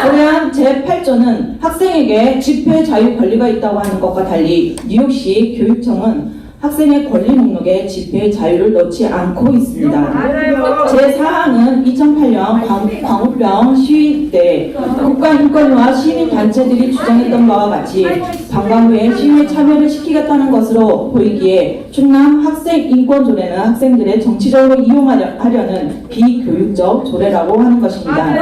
조례안 제8조는 학생에게 집회 자유 권리가 있다고 하는 것과 달리 뉴욕시 교육청은 학생의 권리 목록에 집회의 자유를 넣지 않고 있습니다. 제4항은 2008년 광우병 시위 때 국가인권위와 시민단체들이 주장했던 바와 같이 방과 후에 시위에 참여를 시키겠다는 것으로 보이기에 충남 학생인권조례는 학생들의 정치적으로 이용하려는 비교육적 조례라고 하는 것입니다.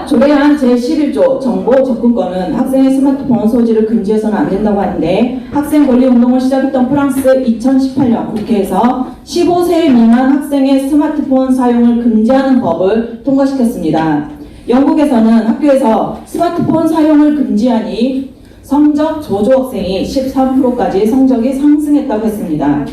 조례안 제11조 정보 접근권은 학생의 스마트폰 소지를 금지해서는 안 된다고 하는데 학생 권리 운동을 시작했던 프랑스 2018년 국회에서 15세 미만 학생의 스마트폰 사용을 금지하는 법을 통과시켰습니다. 영국에서는 학교에서 스마트폰 사용을 금지하니 성적 저조 학생이 13%까지 성적이 상승했다고 했습니다.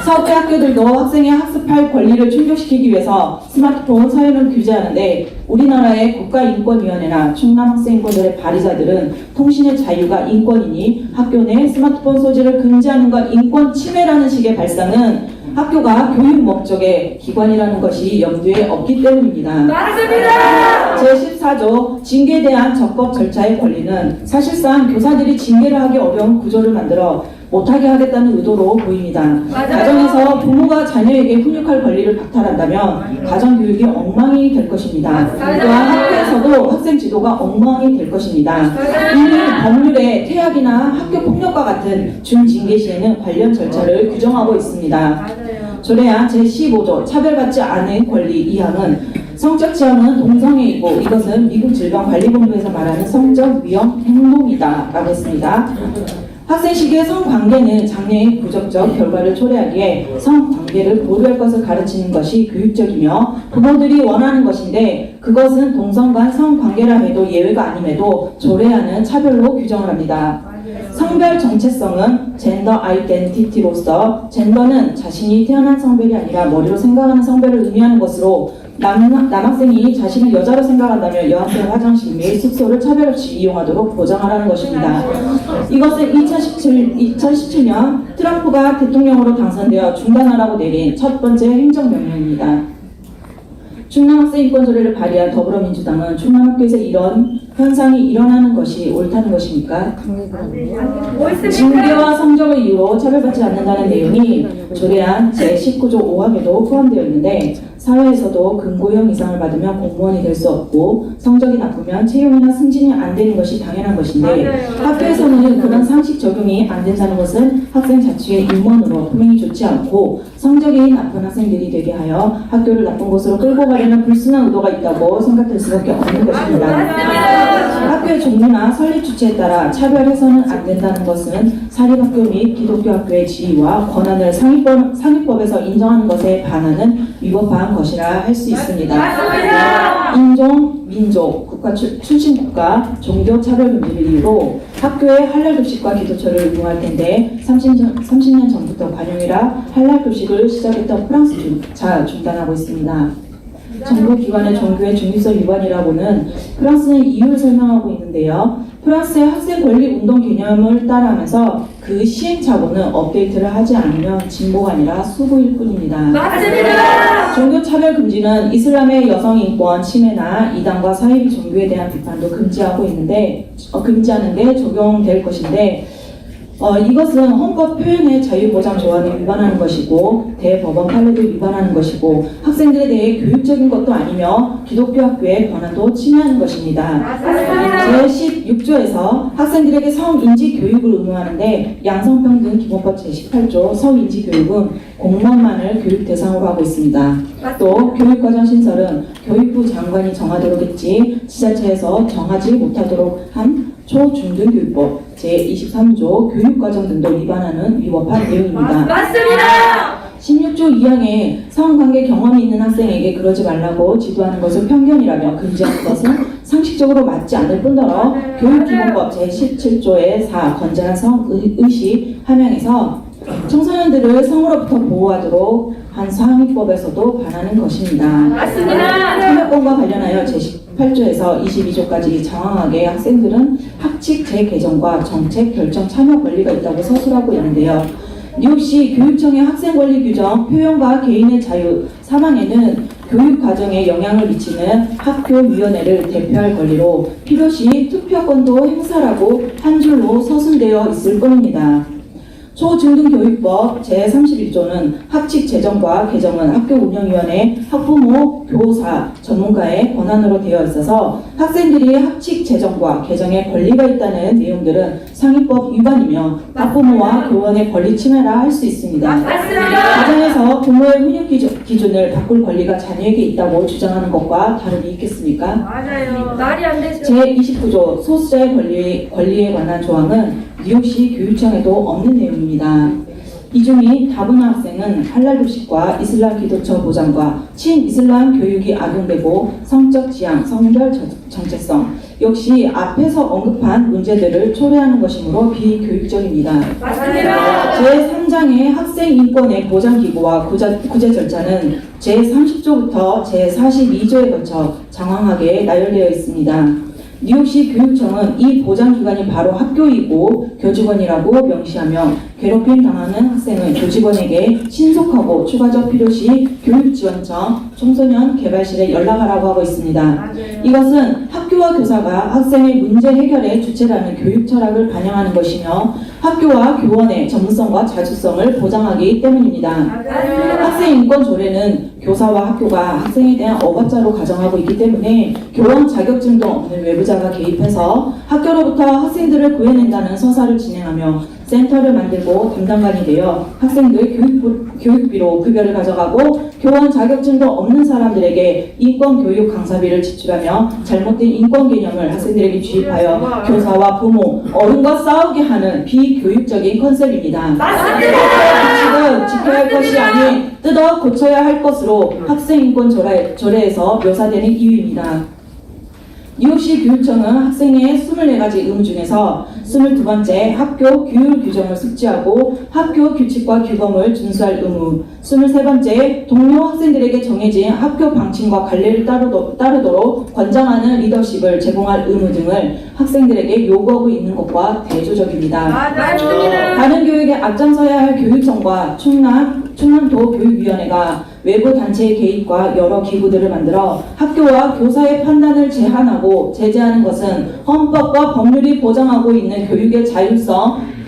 서구의 학교들도 학생의 학습할 권리를 충족시키기 위해서 스마트폰 사용을 규제하는데 우리나라의 국가인권위원회나 충남학생인권조례 발의자들은 통신의 자유가 인권이니 학교 내 스마트폰 소지를 금지하는 건 인권 침해라는 식의 발상은 학교가 교육 목적의 기관이라는 것이 염두에 없기 때문입니다. 맞습니다. 제14조 징계에 대한 적법 절차의 권리는 사실상 교사들이 징계를 하기 어려운 구조를 만들어 못하게 하겠다는 의도로 보입니다. 가정에서 부모가 자녀에게 훈육할 권리를 박탈한다면 가정교육이 엉망이 될 것입니다. 또한 학교에서도 학생 지도가 엉망이 될 것입니다. 이미 법률에 퇴학이나 학교 폭력과 같은 준징계 시에는 관련 절차를 규정하고 있습니다. 조례안 제15조 차별받지 않은 권리 2항은 성적 지향은 동성애이고 이것은 미국 질병관리본부에서 말하는 성적 위험 행동이다 라고 했습니다. 학생 시기의 성관계는 장래의 부적적 결과를 초래하기에 성관계를 보류할 것을 가르치는 것이 교육적이며 부모들이 원하는 것인데 그것은 동성 간 성관계라 해도 예외가 아님에도 조례안은 차별로 규정을 합니다. 성별 정체성은 젠더 아이덴티티로서 젠더는 자신이 태어난 성별이 아니라 머리로 생각하는 성별을 의미하는 것으로 남학생이 자신을 여자로 생각한다면 여학생 화장실 및 숙소를 차별 없이 이용하도록 보장하라는 것입니다. 이것은 2017년 트럼프가 대통령으로 당선되어 중단하라고 내린 첫 번째 행정명령입니다. 충남학생인권조례를 발의한 더불어민주당은 충남학교에서 이런 현상이 일어나는 것이 옳다는 것입니까? 옳습니다. 징계와 성적을 이유로 차별받지 않는다는 내용이 조례안 제19조 5항에도 포함되어 있는데 사회에서도 금고형 이상을 받으면 공무원이 될 수 없고 성적이 나쁘면 채용이나 승진이 안 되는 것이 당연한 것인데 학교에서는 그런 상식 적용이 안 된다는 것은 학생 자취의 임원으로 분명히 좋지 않고 성적이 나쁜 학생들이 되게 하여 학교를 나쁜 곳으로 끌고 가려는 불순한 의도가 있다고 생각될 수밖에 없는 것입니다. 학교의 종류나 설립 주체에 따라 차별해서는 안 된다는 것은 사립학교 및 기독교 학교의 지위와 권한을 상위법에서 인정하는 것에 반하는 위법한 것이라 할 수 있습니다. 인종, 민족, 국가 출신 국가, 종교 차별 금지를 이유로 학교에 할랄 급식과 기도처를 의무할 텐데 30년 전부터 관용이라 할랄 급식을 시작했던 프랑스 중단하고 있습니다. 정부 기관의 종교의 중립성 위반이라고는 프랑스는 이유를 설명하고 있는데요. 프랑스의 학생 권리 운동 개념을 따라하면서 그 시행착오는 업데이트를 하지 않으면 진보가 아니라 수구일 뿐입니다. 맞습니다. 종교 차별 금지는 이슬람의 여성 인권 침해나 이단과 사이비 종교에 대한 비판도 금지하는 게 적용될 것인데 이것은 헌법 표현의 자유보장 조항에 위반하는 것이고 대법원 판례도 위반하는 것이고 학생들에 대해 교육적인 것도 아니며 기독교 학교의 권한도 침해하는 것입니다. 제16조에서 학생들에게 성인지 교육을 의무하는데 양성평등 기본법 제18조 성인지 교육은 공무원만을 교육 대상으로 하고 있습니다. 또 교육과정 신설은 교육부 장관이 정하도록 했지 지자체에서 정하지 못하도록 한 초중등교육법 제23조 교육과정 등도 위반하는 위법한 내용입니다. 맞습니다. 16조 2항에 성관계 경험이 있는 학생에게 그러지 말라고 지도하는 것을 편견이라며 금지하는 것은 상식적으로 맞지 않을 뿐더러 교육기본법 제17조의 4 건전한 성의식 함양에서 청소년들을 성으로부터 보호하도록 한 상위법에서도 반하는 것입니다. 맞습니다. 참여권과 관련하여 제18조에서 22조까지 장황하게 학생들은 학칙 재개정과 정책 결정 참여 권리가 있다고 서술하고 있는데요. 뉴욕시 교육청의 학생 권리 규정 표현과 개인의 자유 3항에는 교육 과정에 영향을 미치는 학교위원회를 대표할 권리로 필요시 투표권도 행사라고 한 줄로 서술되어 있을 뿐입니다. 초중등교육법 제31조는 학칙 제정과 개정은 학교운영위원회, 학부모, 교사, 전문가의 권한으로 되어 있어서 학생들이 학칙 제정과 개정에 권리가 있다는 내용들은 상위법 위반이며 학부모와 교원의 권리 침해라 할 수 있습니다. 맞습니다. 가정에서 부모의 훈육 기준을 바꿀 권리가 자녀에게 있다고 주장하는 것과 다름이 있겠습니까? 맞아요. 말이 안 되죠. 제29조 소수자의 권리에 관한 조항은 뉴욕시 교육청에도 없는 내용입니다. 이 중에 다문화 학생은 할랄 급식과 이슬람 기도처 보장과 친이슬람 교육이 악용되고 성적 지향, 성별 정체성 역시 앞에서 언급한 문제들을 초래하는 것이므로 비교육적입니다. 맞습니다. 제3장의 학생 인권의 보장기구와 구제 절차는 제30조부터 제42조에 거쳐 장황하게 나열되어 있습니다. 뉴욕시 교육청은 이 보장기관이 바로 학교이고 교직원이라고 명시하며 괴롭힘 당하는 학생은 교직원에게 신속하고 추가적 필요시 교육지원청 청소년 개발실에 연락하라고 하고 있습니다. 맞아요. 이것은 학교와 교사가 학생의 문제 해결의 주체라는 교육 철학을 반영하는 것이며 학교와 교원의 전문성과 자주성을 보장하기 때문입니다. 맞아요. 학생 인권 조례는 교사와 학교가 학생에 대한 억압자로 가정하고 있기 때문에 교원 자격증도 없는 외부자가 개입해서 학교로부터 학생들을 구해낸다는 서사를 진행하며 센터를 만들고 담당관이 되어 학생들 교육비로 급여를 가져가고 교원 자격증도 없는 사람들에게 인권교육 강사비를 지출하며 잘못된 인권 개념을 학생들에게 주입하여 교사와 부모, 어른과 싸우게 하는 비교육적인 컨셉입니다. 맞습니다. 규칙은 지켜야 할 것이 아닌 뜯어 고쳐야 할 것으로 학생인권 조례에서 묘사되는 이유입니다. 뉴욕시 교육청은 학생의 24가지 의무 중에서 22번째 학교 규율 규정을 숙지하고 학교 규칙과 규범을 준수할 의무, 23번째 동료 학생들에게 정해진 학교 방침과 관리를 따르도록 권장하는 리더십을 제공할 의무 등을 학생들에게 요구하고 있는 것과 대조적입니다. 맞습니다. 다른 교육에 앞장서야 할 교육청과 충남 충남도 교육위원회가 외부 단체의 개입과 여러 기구들을 만들어 학교와 교사의 판단을 제한하고 제재하는 것은 헌법과 법률이 보장하고 있는 교육의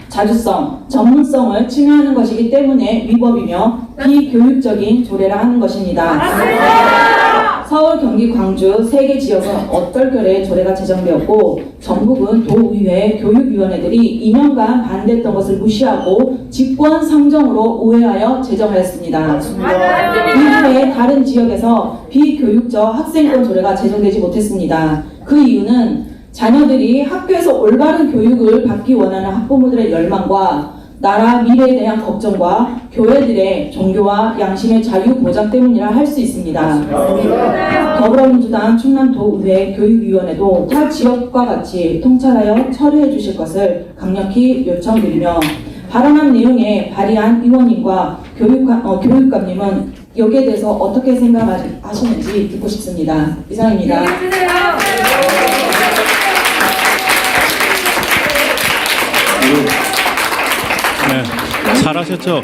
자주성, 전문성을 침해하는 것이기 때문에 위법이며 비교육적인 조례라 하는 것입니다. 서울, 경기, 광주 3개 지역은 얼떨결에 조례가 제정되었고 전국은 도의회 교육위원회들이 2년간 반대했던 것을 무시하고 직권상정으로 오해하여 제정하였습니다. 이후에 다른 지역에서 비교육적 학생권 조례가 제정되지 못했습니다. 그 이유는 자녀들이 학교에서 올바른 교육을 받기 원하는 학부모들의 열망과 나라 미래에 대한 걱정과 교회들의 종교와 양심의 자유 보장 때문이라 할 수 있습니다. 더불어민주당 충남도의회 교육위원회도 타 지역과 같이 통찰하여 처리해 주실 것을 강력히 요청드리며 발언한 내용에 발의한 의원님과 교육감님은 여기에 대해서 어떻게 생각하시는지 듣고 싶습니다. 이상입니다. 네, 잘하셨죠?